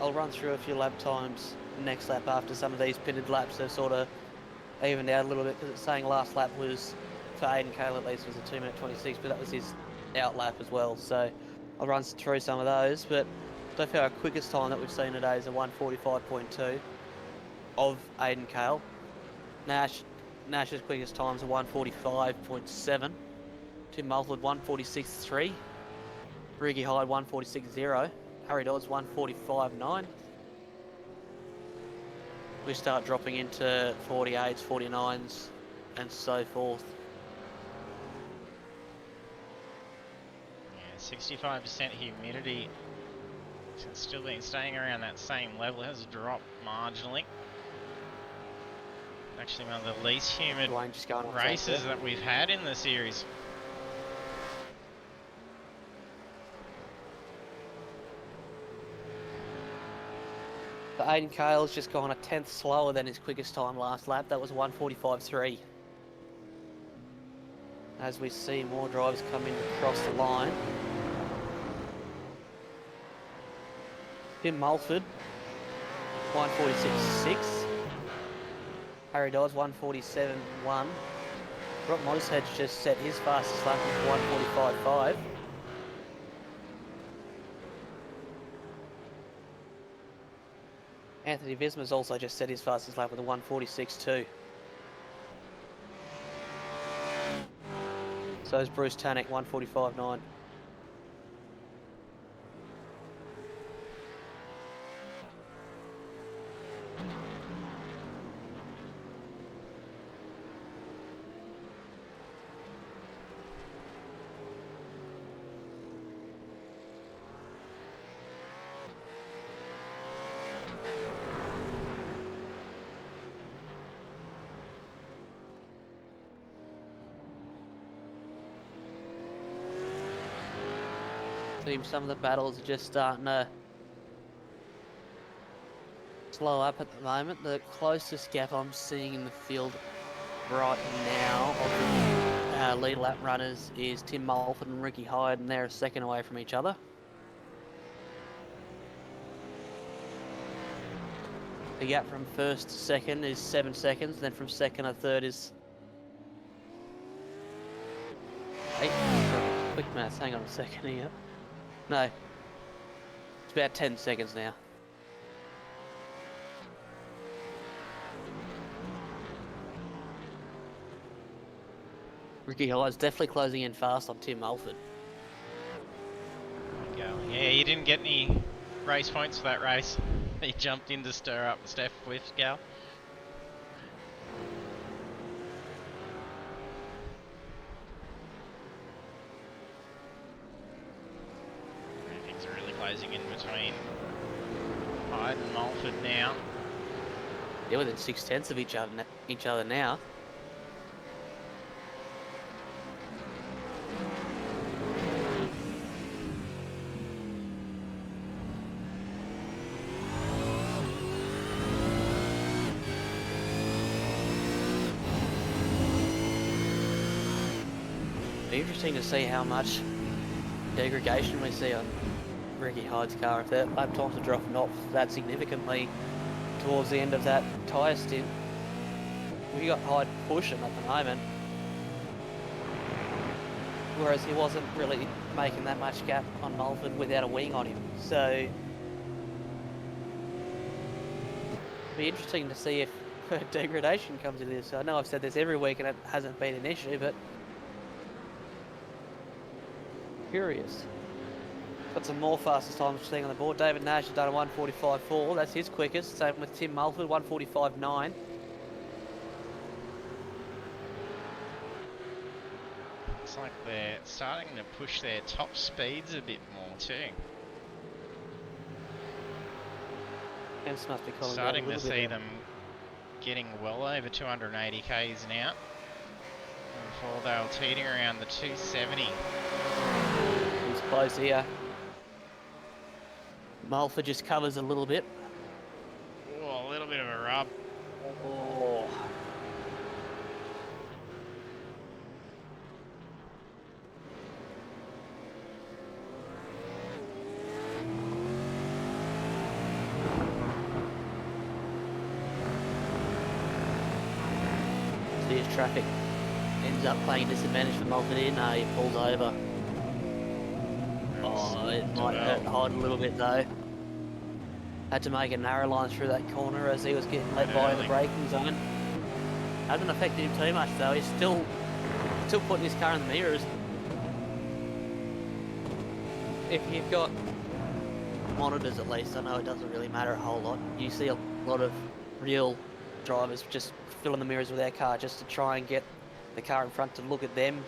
S2: I'll run through a few lap times next lap after some of these pitted laps have sort of evened out a little bit, because it's saying last lap was, for Aidan Cale at least, was a 2:26, but that was his out lap as well, so I'll run through some of those. But so far our quickest time that we've seen today is a 1:45.2 of Aidan Cale. Nash's quickest times are 1:45.7. Tim Mulford 1:46.3. Ricky Hyde 1:46.0. Harry Dodds 1:45.9. We start dropping into 48s, 49s and so forth.
S1: Yeah, 65% humidity. It's still been staying around that same level. It has dropped marginally. Actually one of the least humid races that we've had in the series.
S2: The Aidan Cale's just gone a 10th slower than his quickest time last lap. That was 1:45.3. As we see more drivers come in across the line. Tim Mulford 1:46.6. Harry Dodds 1:47.1. Brock Mottershead's just set his fastest lap with 1:45.5. Anthony Visma's also just set his fastest lap with a 1:46.2. So is Bruce Tanek, 1:45.9. Seems some of the battles are just starting to slow up at the moment. The closest gap I'm seeing in the field right now of the lead lap runners is Tim Mulford and Ricky Hyde, and they're a second away from each other. The gap from first to second is 7 seconds, then from second to third is 8. Quick maths, hang on a second here. No, it's about 10 seconds now. Ricky Hyde's definitely closing in fast on Tim Mulford.
S1: Yeah, you didn't get any race points for that race. He jumped in to stir up Steph with Gal. Things are really closing in between Hyde and Mulford now.
S2: They're within 6/10 of each other now. Be interesting to see how much degradation we see on Ricky Hyde's car if their lap times are dropping off that significantly towards the end of that tyre stint. We got Hyde pushing at the moment, whereas he wasn't really making that much gap on Mulford without a wing on him. So it'll be interesting to see if degradation comes into this. I know I've said this every week and it hasn't been an issue, but curious. Got some more fastest times seeing on the board. David Nash has done a 1:45.4. That's his quickest. Same with Tim Mulford, 1:45.9.
S1: Looks like they're starting to push their top speeds a bit more too.
S2: Hence must be calling
S1: Starting to see them getting well over 280 k's now. Before they were teetering around the 270.
S2: He's close here. Mulford just covers a little bit.
S1: Oh, a little bit of a rub.
S2: Oh. See his traffic ends up playing disadvantage for Mulford here. No, he pulls over. Oh, it might hurt Hyde a little bit though. Had to make a narrow line through that corner as he was getting let by in the braking zone. Hasn't affected him too much though. He's still putting his car in the mirrors. If you've got monitors at least, I know it doesn't really matter a whole lot. You see a lot of real drivers just filling the mirrors with their car just to try and get the car in front to look at them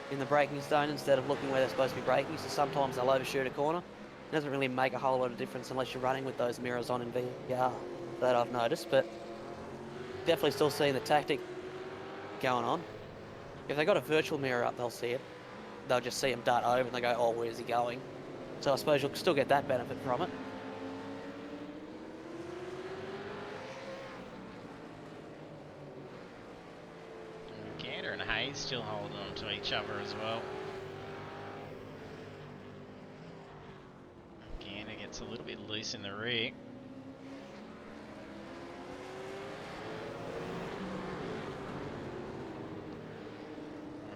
S2: in the braking zone instead of looking where they're supposed to be braking, so sometimes they'll overshoot a corner. It doesn't really make a whole lot of difference unless you're running with those mirrors on in VR, that I've noticed, but definitely still seeing the tactic going on. If they got a virtual mirror up, they'll see it. They'll just see him dart over and they go, oh, where's he going? So I suppose you'll still get that benefit from it.
S1: Gander and Hayes still holding on to each other as well. Gander gets a little bit loose in the rear.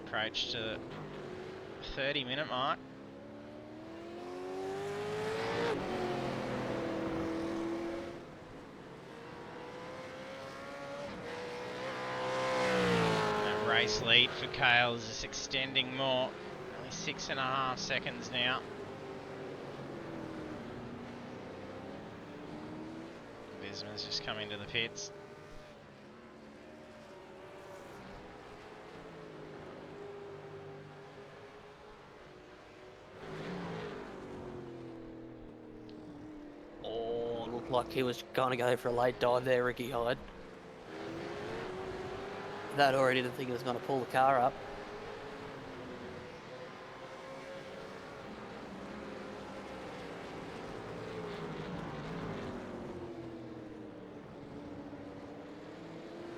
S1: Approach to 30-minute mark. race lead for Kale is just extending more. Only 6.5 seconds now. Bisman's just come into the pits.
S2: Oh, looked like he was going to go for a late dive there, Ricky Hyde. That already didn't think he was going to pull the car up.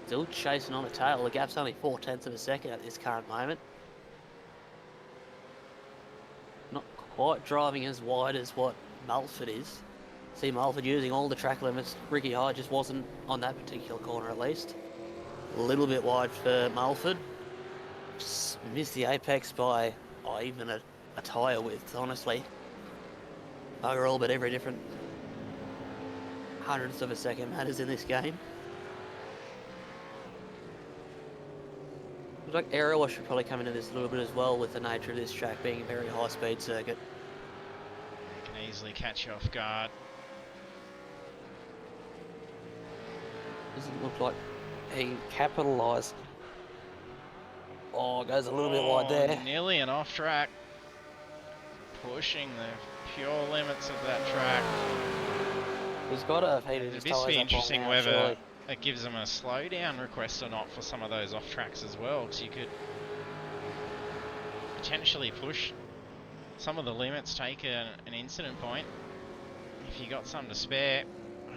S2: Still chasing on a tail. The gap's only 4/10 of a second at this current moment. Not quite driving as wide as what Mulford is. See Mulford using all the track limits. Ricky Hyde just wasn't on that particular corner at least. A little bit wide for Mulford. Just missed the apex by even a tyre width, honestly. Overall, but every different hundredths of a second matters in this game. Looks like aerial should probably come into this a little bit as well, with the nature of this track being a very high speed circuit.
S1: Can easily catch you off guard.
S2: Doesn't look like he capitalised. Oh, goes a little bit wide there.
S1: Nearly an off track. Pushing the pure limits of that track.
S2: He's got to have heated his tyres up.
S1: It'd be interesting
S2: now,
S1: whether
S2: surely.
S1: it gives them a slowdown request or not for some of those off tracks as well, because you could potentially push some of the limits, take an incident point if you got some to spare.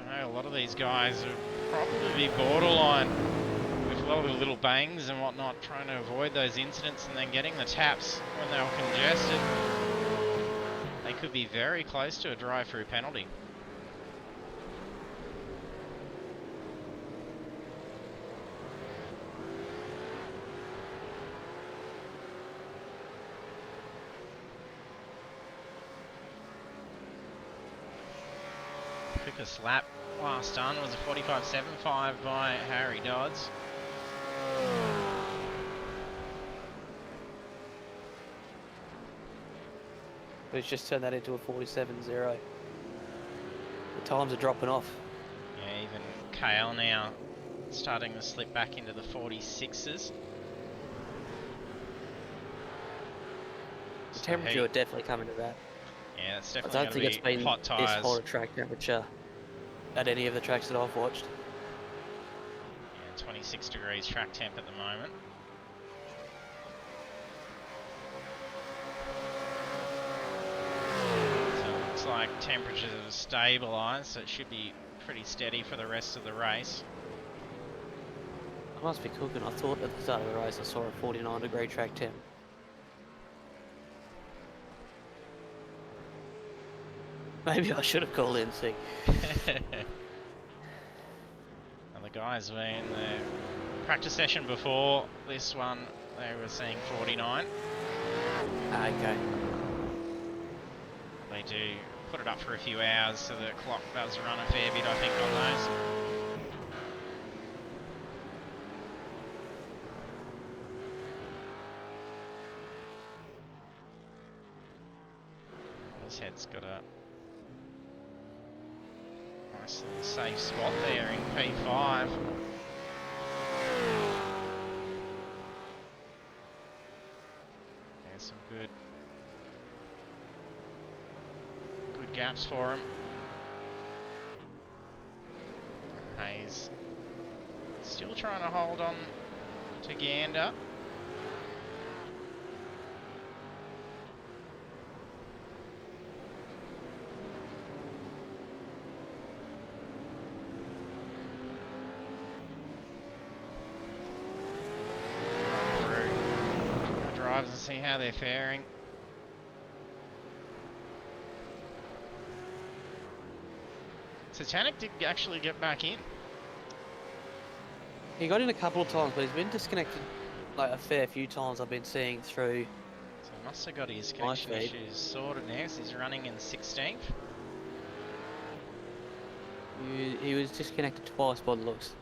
S1: I know a lot of these guys are probably borderline with a lot of the little bangs and whatnot, trying to avoid those incidents and then getting the taps when they were congested. They could be very close to a drive-through penalty. Quickest lap last done was a 45.75 by Harry Dodds.
S2: He's just turned that into a 47.0. The times are dropping off.
S1: Yeah, even Kale now starting to slip back into the 46s.
S2: The temperature would definitely come into that.
S1: Yeah, it's
S2: I
S1: definitely
S2: don't think it's been
S1: hot
S2: this
S1: tyres.
S2: hot a track temperature at any of the tracks that I've watched.
S1: Yeah, 26 degrees track temp at the moment. So it looks like temperatures have stabilised, so it should be pretty steady for the rest of the race.
S2: I must be cooking. I thought at the start of the race I saw a 49-degree track temp. Maybe I should have called in sick.
S1: And the guys were in the practice session before this one, they were seeing 49.
S2: Okay.
S1: They do put it up for a few hours, so the clock does run a fair bit, I think, on those. His head's got a nice little safe spot there in P5. There's some good gaps for him. Hayes still trying to hold on to Gander. Drivers and see how they're faring. Titanic did actually get back in.
S2: He got in a couple of times, but he's been disconnected like a fair few times I've been seeing through.
S1: So he must have got his connection issues sorted now, so he's running in 16th.
S2: He was disconnected twice by the looks.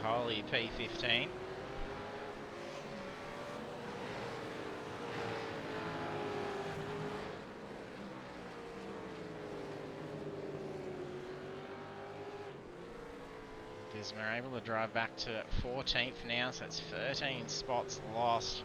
S1: Holy P15. Disma able to drive back to 14th now, so that's 13 spots lost.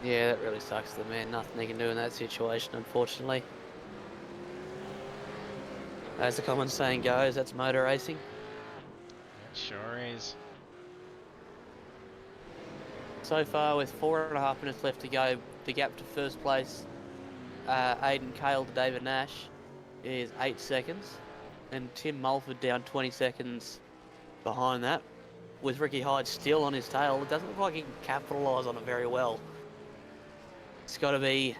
S2: Yeah, that really sucks for the man. Nothing he can do in that situation, unfortunately. As the common saying goes, that's motor racing.
S1: It sure is.
S2: So far, with 4.5 minutes left to go, the gap to first place, Aidan Cale to David Nash, is 8 seconds. And Tim Mulford down 20 seconds behind that. With Ricky Hyde still on his tail, it doesn't look like he can capitalise on it very well. It's got to be...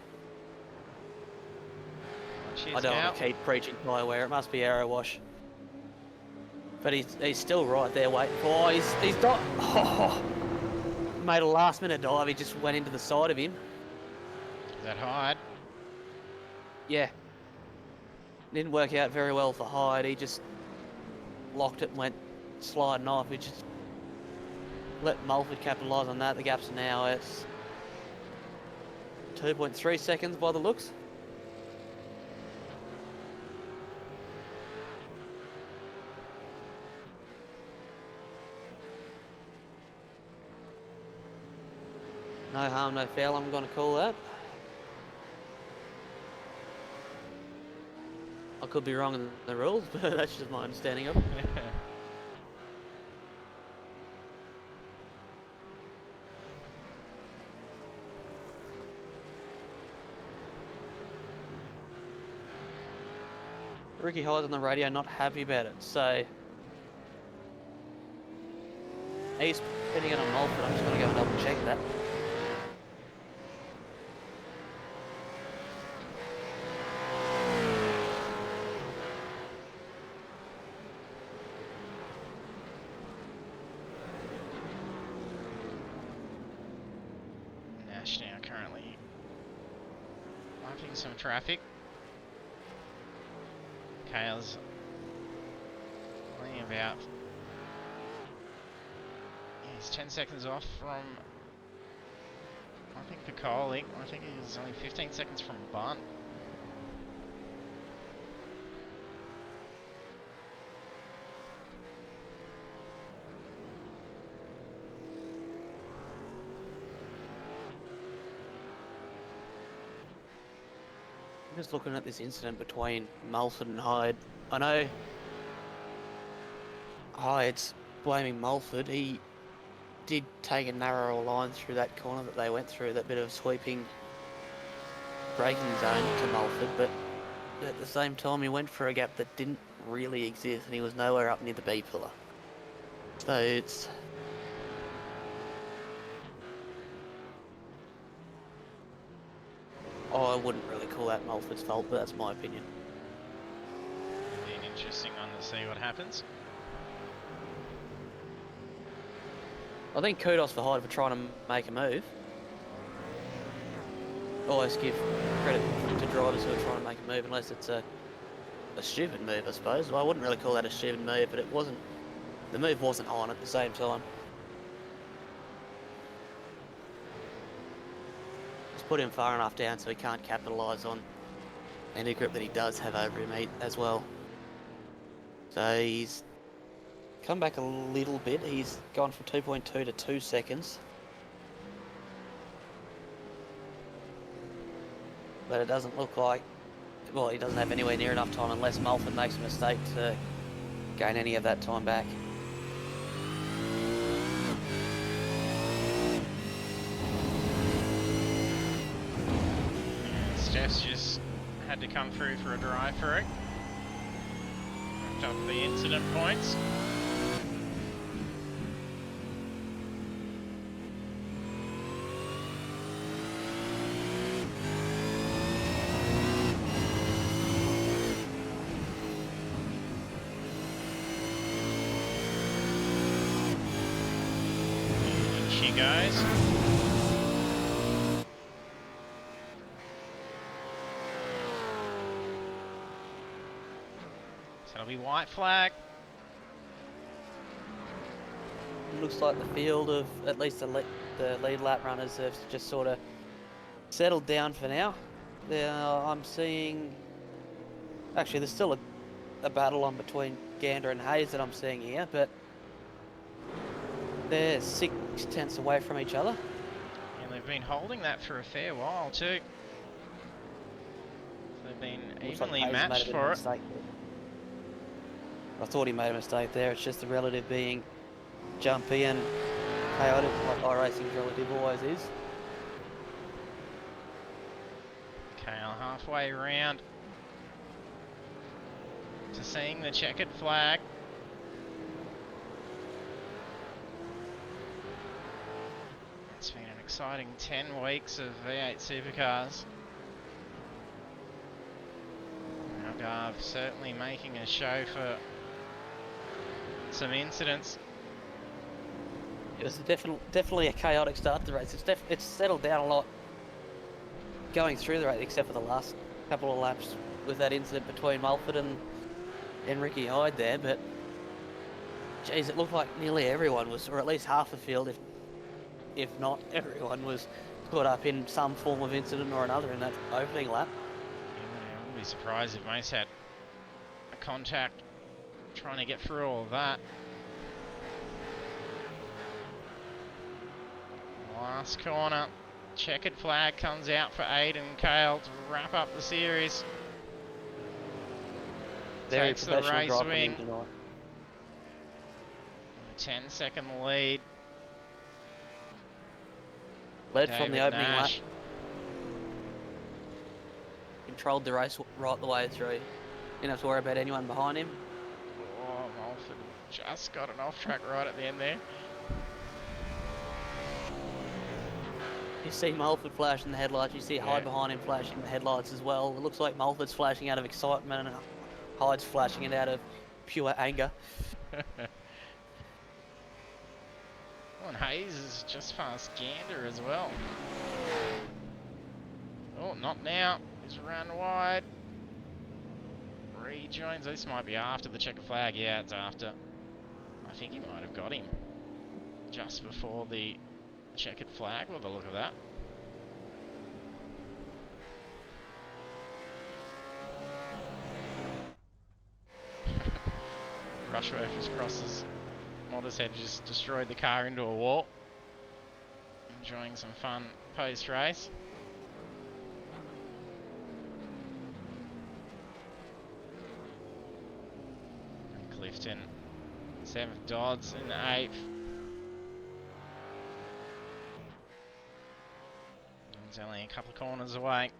S2: I don't want to keep preaching tyre wear. It must be aero wash. But he's still right there waiting for... Oh, he's not... Oh, made a last minute dive. He just went into the side of him.
S1: Is that Hyde?
S2: Yeah. Didn't work out very well for Hyde. He just locked it and went sliding off. He just let Mulford capitalise on that. The gap's now at 2.3 seconds by the looks. No harm, no foul, I'm going to call that. I could be wrong in the rules, but that's just my understanding of it. Ricky Hyde's on the radio, not happy about it, so he's putting it on Mulford. I'm just going to go and double check that.
S1: Nash now currently marking some traffic. Cale's only about, he's 10 seconds off from, I think, Piccoli. I think he's only 15 seconds from Bunt.
S2: I'm just looking at this incident between Mulford and Hyde. I know Hyde's blaming Mulford. He did take a narrower line through that corner that they went through, that bit of sweeping braking zone to Mulford, but at the same time he went for a gap that didn't really exist and he was nowhere up near the B pillar. So it's... Oh, I wouldn't really call that Mulford's fault, but that's my opinion.
S1: Be an interesting one to see what happens.
S2: I think kudos for Hyde for trying to make a move. Always give credit to drivers who are trying to make a move, unless it's a stupid move, I suppose. Well, I wouldn't really call that a stupid move, but it wasn't. The move wasn't on at the same time. Put him far enough down so he can't capitalise on any grip that he does have over him as well. So he's come back a little bit. He's gone from 2.2 to 2 seconds. But it doesn't look like... Well, he doesn't have anywhere near enough time unless Mulford makes a mistake to gain any of that time back.
S1: Steph's just had to come through for a drive for it. Wrapped up the incident points. And she goes. be white flag.
S2: Looks like the field of at least the lead lap runners have just sort of settled down for now. I'm seeing... Actually, there's still a battle on between Gander and Hayes that I'm seeing here, but they're 6/10 away from each other.
S1: And they've been holding that for a fair while too. They've been evenly matched for it.
S2: I thought he made a mistake there. It's just the relative being jumpy and chaotic, like iRacing's relative always is.
S1: Kale halfway around to seeing the checkered flag. It's been an exciting 10 weeks of V8 Supercars. Algarve certainly making a show for some incidents.
S2: It was definitely a chaotic start to the race. It's settled down a lot going through the race, except for the last couple of laps with that incident between Mulford and Ricky Hyde there. But geez, it looked like nearly everyone was, or at least half the field, if not everyone, was caught up in some form of incident or another in that opening lap.
S1: Yeah, I wouldn't be surprised if most had a contact trying to get through all of that. Last corner, checkered flag comes out for Aiden Kale to wrap up the series.
S2: Very
S1: Takes the race win.
S2: tonight.
S1: 10-second lead.
S2: Led from the opening lap.
S1: Nash.
S2: Controlled the race right the way through. Didn't have to worry about anyone behind him.
S1: Oh, Mulford just got an off track right at the end there.
S2: You see Mulford flashing the headlights, you see Hyde behind him flashing the headlights as well. It looks like Mulford's flashing out of excitement and Hyde's flashing it out of pure anger.
S1: And Hayes is just past Gander as well. Oh, not now. He's run wide. Rejoins. This might be after the checkered flag. Yeah, it's after. I think he might have got him just before the checkered flag with the look of that. Rushworth just crosses. Modder's head just destroyed the car into a wall. Enjoying some fun post-race. And Clifton, 7th, Dodds in the 8th. It's only a couple of corners away.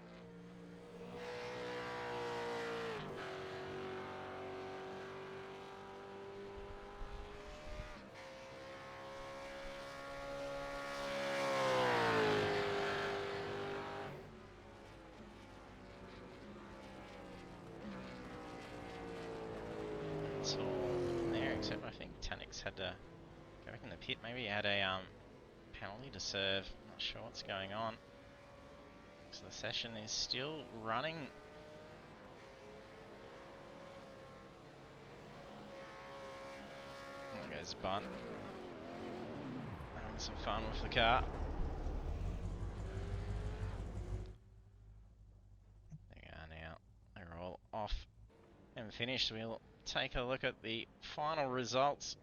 S1: It's all in there, except I think Tanix had to go back in the pit. Maybe he had a penalty to serve. Not sure what's going on. So the session is still running. There goes Bunt. Having some fun with the car. There we are now. They're all off and finished. We'll take a look at the final results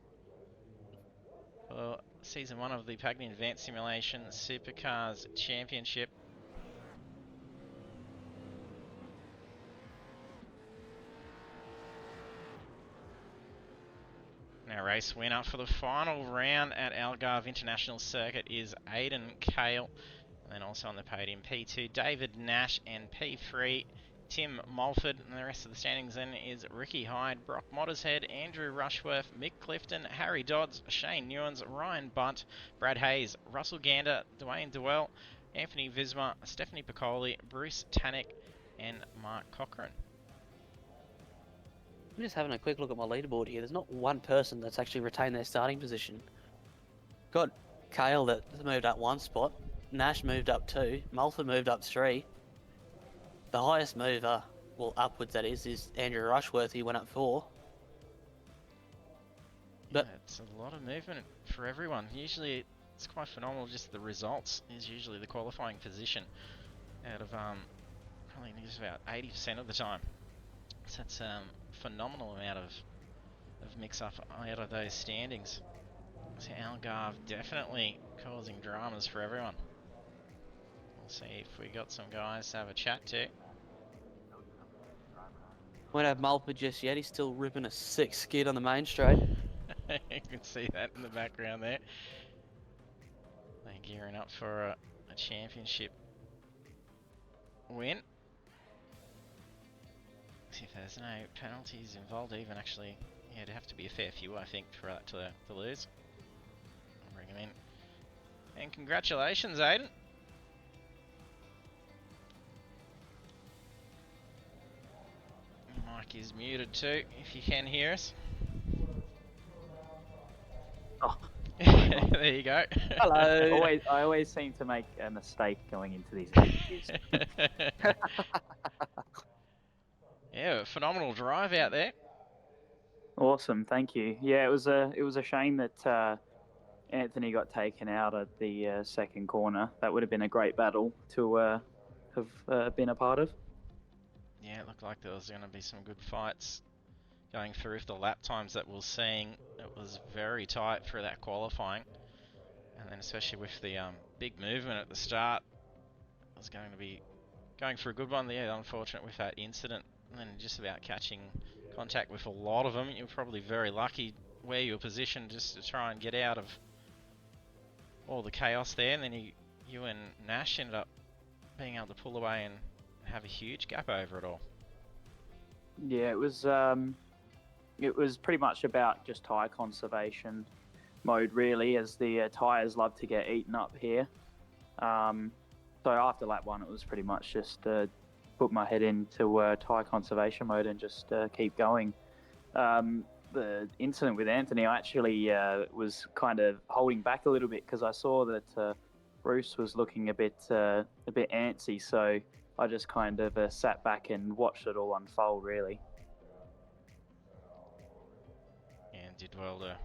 S1: for Season 1 of the Pagnian Advanced Simulation Supercars Championship. Our race winner for the final round at Algarve International Circuit is Aiden Kale. And then also on the podium, P2, David Nash, and P3, Tim Mulford. And the rest of the standings then is Ricky Hyde, Brock Mottershead, Andrew Rushworth, Mick Clifton, Harry Dodds, Shane Newens, Ryan Bunt, Brad Hayes, Russell Gander, Dwayne Dewell, Anthony Visma, Stephanie Piccoli, Bruce Tannick, and Mark Cochran.
S2: I'm just having a quick look at my leaderboard here. There's not one person that's actually retained their starting position. Got Kale that moved up 1 spot, Nash moved up 2, Mulford moved up 3. The highest mover, well upwards that is Andrew Rushworth, he went up 4. But
S1: yeah, it's a lot of movement for everyone. Usually it's quite phenomenal, just the results is usually the qualifying position out of probably just about 80% of the time. So that's phenomenal amount of mix-up out of those standings. So Algarve definitely causing dramas for everyone. We'll see if we got some guys to have a chat to.
S2: won't have Mulper just yet. He's still ripping a sick skid on the main straight.
S1: You can see that in the background there. They're gearing up for a championship win. See if there's no penalties involved, even actually. Yeah, it'd have to be a fair few, I think, for that to lose. I'll bring him in. And congratulations, Aiden. Your mic is muted too, if you can hear us.
S3: Oh.
S1: There you go.
S2: Hello.
S3: I always seem to make a mistake going into these interviews.
S1: Yeah, phenomenal drive out there.
S3: Awesome, thank you. Yeah, it was a shame that Anthony got taken out at the second corner. That would have been a great battle to have been a part of.
S1: Yeah, it looked like there was going to be some good fights going through. If the lap times that we're seeing, it was very tight for that qualifying. And then especially with the big movement at the start, it was going to be going for a good one there. Unfortunate with that incident, and then just about catching contact with a lot of them. You're probably very lucky where you were positioned just to try and get out of all the chaos there. And then you and Nash ended up being able to pull away and have a huge gap over it all.
S3: Yeah, it was pretty much about just tyre conservation mode, really, as the tyres love to get eaten up here. So after lap one, it was pretty much just put my head into tyre conservation mode and just keep going. The incident with Anthony, I actually was kind of holding back a little bit because I saw that Bruce was looking a bit antsy, so I just kind of sat back and watched it all unfold, really.
S1: And did well to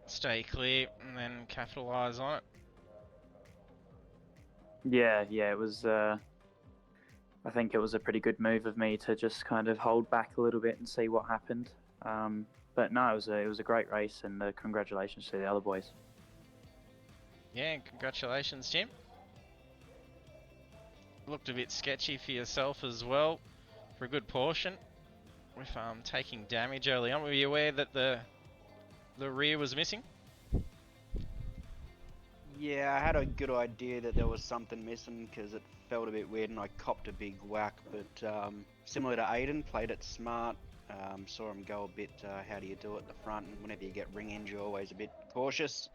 S1: stay clear and then capitalise on it.
S3: Yeah, it was. I think it was a pretty good move of me to just kind of hold back a little bit and see what happened. But no, it was a great race, and congratulations to the other boys.
S1: Yeah, and congratulations, Jim. Looked a bit sketchy for yourself as well, for a good portion, with taking damage early on. Were you aware that the rear was missing?
S4: Yeah, I had a good idea that there was something missing because it felt a bit weird and I copped a big whack, but similar to Aiden, played it smart, saw him go a bit, how do you do it at the front, and whenever you get ring end you're always a bit cautious,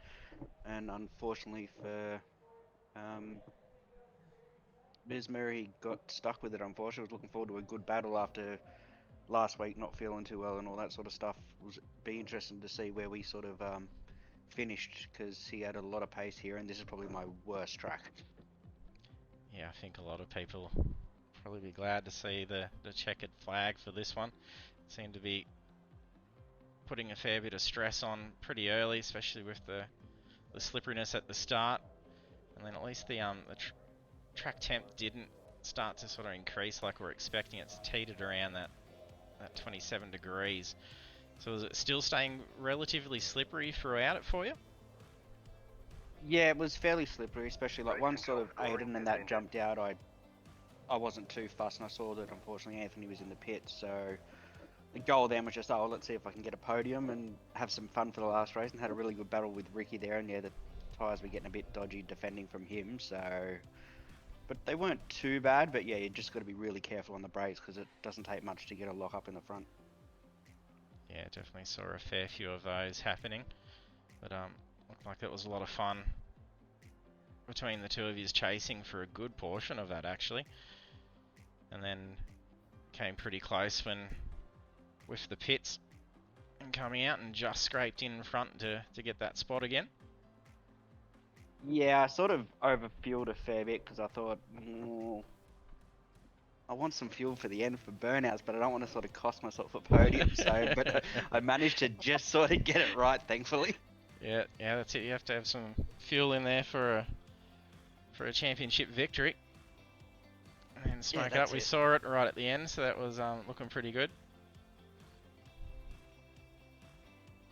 S4: and unfortunately for Bismer, he got stuck with it. Unfortunately, I was looking forward to a good battle after last week not feeling too well and all that sort of stuff. It would be interesting to see where we sort of finished, because he had a lot of pace here, and this is probably my worst track.
S1: Yeah, I think a lot of people probably be glad to see the checkered flag for this one. Seemed to be putting a fair bit of stress on pretty early, especially with the slipperiness at the start, and then at least the track temp didn't start to sort of increase like we're expecting. It's teetered around that 27 degrees. So is it still staying relatively slippery throughout it for you?
S4: Yeah, it was fairly slippery, especially like once sort of Aiden and that jumped out, I wasn't too fussed, and I saw that unfortunately Anthony was in the pit, so the goal then was just, oh, let's see if I can get a podium and have some fun for the last race, and had a really good battle with Ricky there, and yeah, the tyres were getting a bit dodgy defending from him, so... But they weren't too bad, but yeah, you just got to be really careful on the brakes because it doesn't take much to get a lock up in the front.
S1: Yeah, definitely saw a fair few of those happening, but looked like it was a lot of fun between the two of you chasing for a good portion of that actually, and then came pretty close when with the pits and coming out and just scraped in front to get that spot again.
S4: Yeah, I sort of overfueled a fair bit because I thought, I want some fuel for the end for burnouts, but I don't want to sort of cost myself a podium. So, but I managed to just sort of get it right, thankfully.
S1: Yeah, that's it. You have to have some fuel in there for a championship victory. And smoke it up. We saw it right at the end, so that was looking pretty good.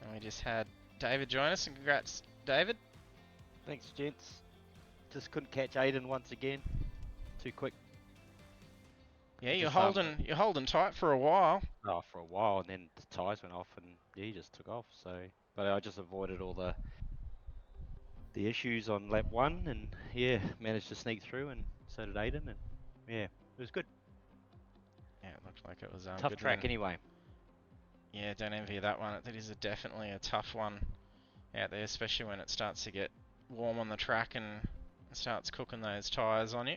S1: And we just had David join us, and congrats, David.
S5: Thanks, gents. Just couldn't catch Aiden once again. Too quick.
S1: Yeah, you're
S5: Just,
S1: holding tight for a while.
S5: Oh, for a while, and then the tyres went off, and yeah, he just took off. So, but I just avoided all the issues on lap 1, and yeah, managed to sneak through, and so did Aiden, and yeah, it was good.
S1: Yeah, it looked like it was
S5: Tough
S1: good
S5: track
S1: then.
S5: anyway.
S1: Yeah, don't envy that one. That is definitely a tough one out there, especially when it starts to get warm on the track and starts cooking those tyres on you.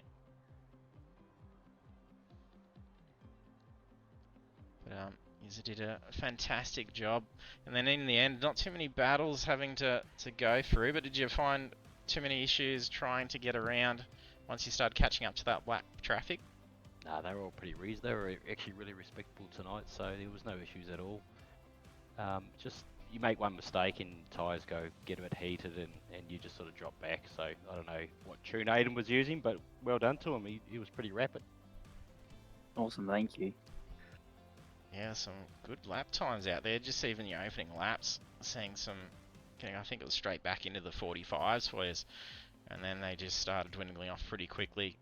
S1: But Izzy did a fantastic job. And then in the end, not too many battles having to go through, but did you find too many issues trying to get around once you started catching up to that lap traffic?
S5: Nah, they were all pretty reasonable. They were actually really respectable tonight, so there was no issues at all. Just you make one mistake and tyres get a bit heated and you just sort of drop back. So I don't know what tune Aiden was using, but well done to him. He was pretty rapid.
S3: Awesome, thank you.
S1: Yeah, some good lap times out there. Just even your opening laps, seeing some, I think it was straight back into the 45s for you. And then they just started dwindling off pretty quickly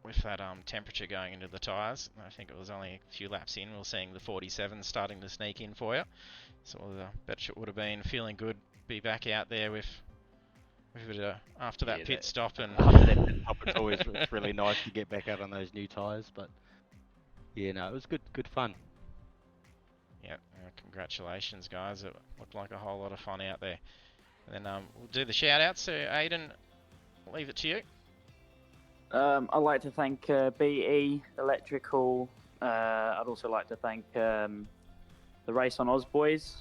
S1: with that temperature going into the tyres. I think it was only a few laps in, we were seeing the 47s starting to sneak in for you. So bet you it would have been feeling good, be back out there with it after that pit stop. And
S5: after that pit stop, it's really nice to get back out on those new tyres. But yeah, no, it was good fun.
S1: Yeah, congratulations, guys. It looked like a whole lot of fun out there. And then we'll do the shout outs. So Aiden, I'll leave it to you.
S3: I'd like to thank BE Electrical. I'd also like to thank the Race on Oz boys.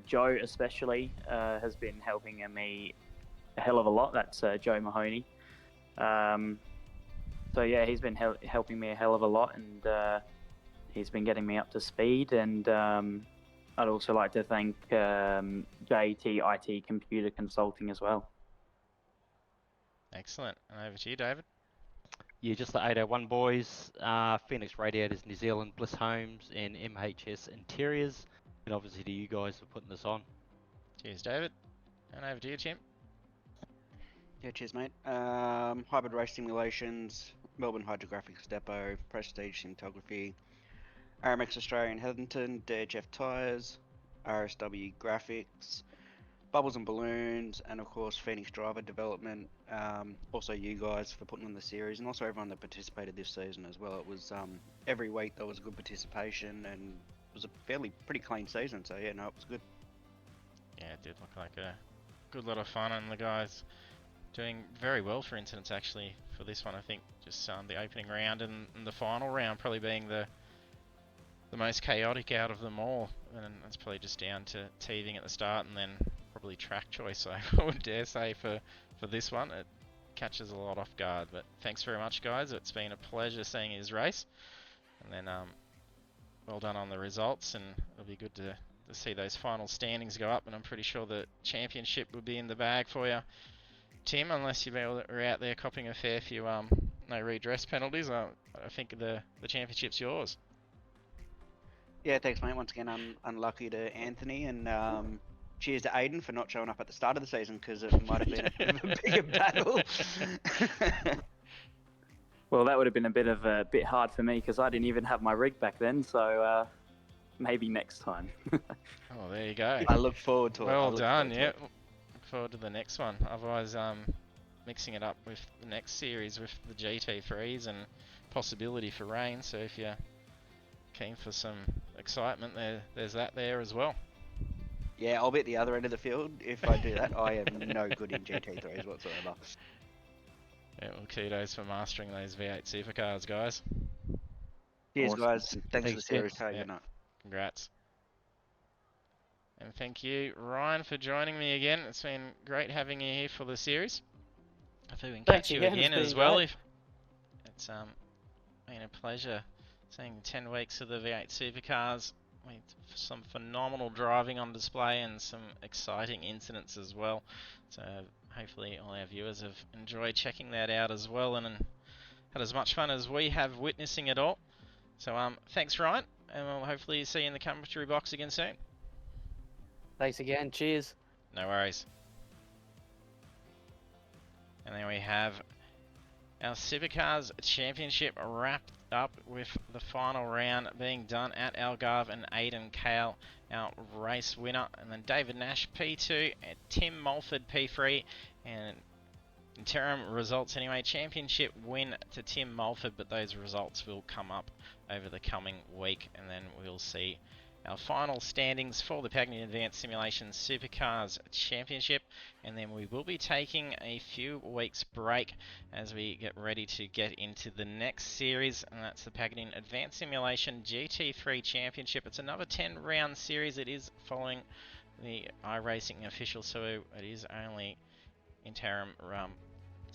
S3: Joe especially has been helping me a hell of a lot. That's Joe Mahoney. So yeah, he's been helping me a hell of a lot, and he's been getting me up to speed. And I'd also like to thank JT IT Computer Consulting as well.
S1: Excellent. And over to you, David.
S5: Yeah, just the 801 boys, Phoenix Radiators New Zealand, Bliss Homes, and MHS Interiors. And obviously to you guys for putting this on.
S1: Cheers, David. And over to you, Tim.
S4: Yeah, cheers, mate. Hybrid Race Simulations, Melbourne Hydrographics Depot, Prestige Cinematography, RMX Australian Heatherton, DHF Tyres, RSW Graphics, Bubbles and Balloons, and of course Phoenix Driver Development. Also you guys for putting on the series, and also everyone that participated this season as well. It was every week there was good participation, and it was a pretty clean season. So yeah, no, it was good.
S1: Yeah, it did look like a good lot of fun, and the guys doing very well for incidents actually for this one. I think just the opening round and the final round probably being the most chaotic out of them all, and that's probably just down to teething at the start and then probably track choice, I would dare say, for this one. It catches a lot off guard, but thanks very much, guys. It's been a pleasure seeing his race, and then well done on the results, and it'll be good to see those final standings go up, and I'm pretty sure the championship will be in the bag for you, Tim, unless you are out there copping a fair few no redress penalties. I think the championship's yours.
S4: Yeah, thanks, mate. Once again, I'm unlucky to Anthony, and cheers to Aiden for not showing up at the start of the season, because it might have been a bit of a bigger battle.
S3: Well, that would have been a bit hard for me because I didn't even have my rig back then. So maybe next time.
S1: Oh, there you go.
S4: I look forward to it.
S1: Well done. Yeah, look forward to the next one. Otherwise, mixing it up with the next series with the GT3s and possibility for rain. So if you're keen for some excitement, there's that there as well.
S4: Yeah, I'll be at the other end of the field if I do that. I am no good in GT3s whatsoever.
S1: Yeah, well, kudos for mastering those V8 Supercars, guys.
S4: Cheers,
S3: Awesome.
S4: guys. Thanks for the series.
S1: Yeah.
S4: Good night.
S1: Congrats. And thank you, Ryan, for joining me again. It's been great having you here for the series. I think we can catch you again as well. If it's been a pleasure seeing 10 weeks of the V8 Supercars with some phenomenal driving on display and some exciting incidents as well. So hopefully all our viewers have enjoyed checking that out as well and had as much fun as we have witnessing it all. So thanks Ryan, and we'll hopefully see you in the commentary box again soon.
S2: Thanks again. Cheers.
S1: No worries. And then we have our Supercars Championship wrapped up with the final round being done at Algarve, and Aidan Kale, our race winner. And then David Nash P2, and Tim Mulford P3, and interim results anyway. Championship win to Tim Mulford, but those results will come up over the coming week, and then we'll see our final standings for the Pagnian Advanced Simulation Supercars Championship, and then we will be taking a few weeks break as we get ready to get into the next series, and that's the Pagnian Advanced Simulation GT3 Championship. It's another 10-round series. It is following the iRacing official, so it is only interim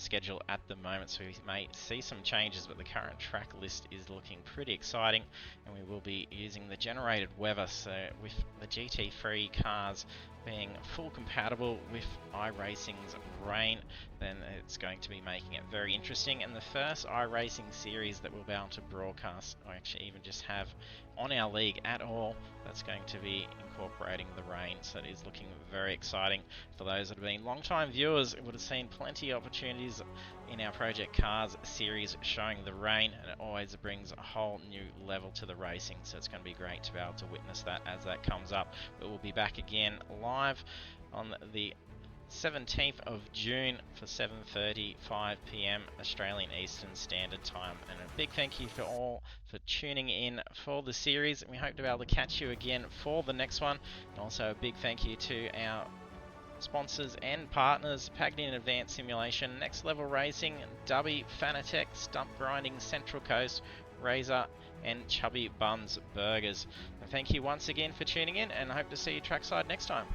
S1: schedule at the moment, so we may see some changes, but the current track list is looking pretty exciting, and we will be using the generated weather, so with the GT3 cars being full compatible with iRacing's rain, then it's going to be making it very interesting. And the first iRacing series that we'll be able to broadcast, or actually even just have on our league at all, that's going to be incorporating the rain, so it is looking very exciting. For those that have been long-time viewers, it would have seen plenty of opportunities in our Project Cars series showing the rain, and it always brings a whole new level to the racing, so it's going to be great to be able to witness that as that comes up. But we'll be back again live on the 17th of June for 7:35 PM Australian Eastern Standard Time. And a big thank you for all for tuning in for the series, and we hope to be able to catch you again for the next one. And also a big thank you to our sponsors and partners: Pagnian Advanced Simulation, Next Level Racing, Dubby, Fanatec, Stump Grinding, Central Coast, Razor, and Chubby Buns Burgers. And thank you once again for tuning in, and I hope to see you trackside next time.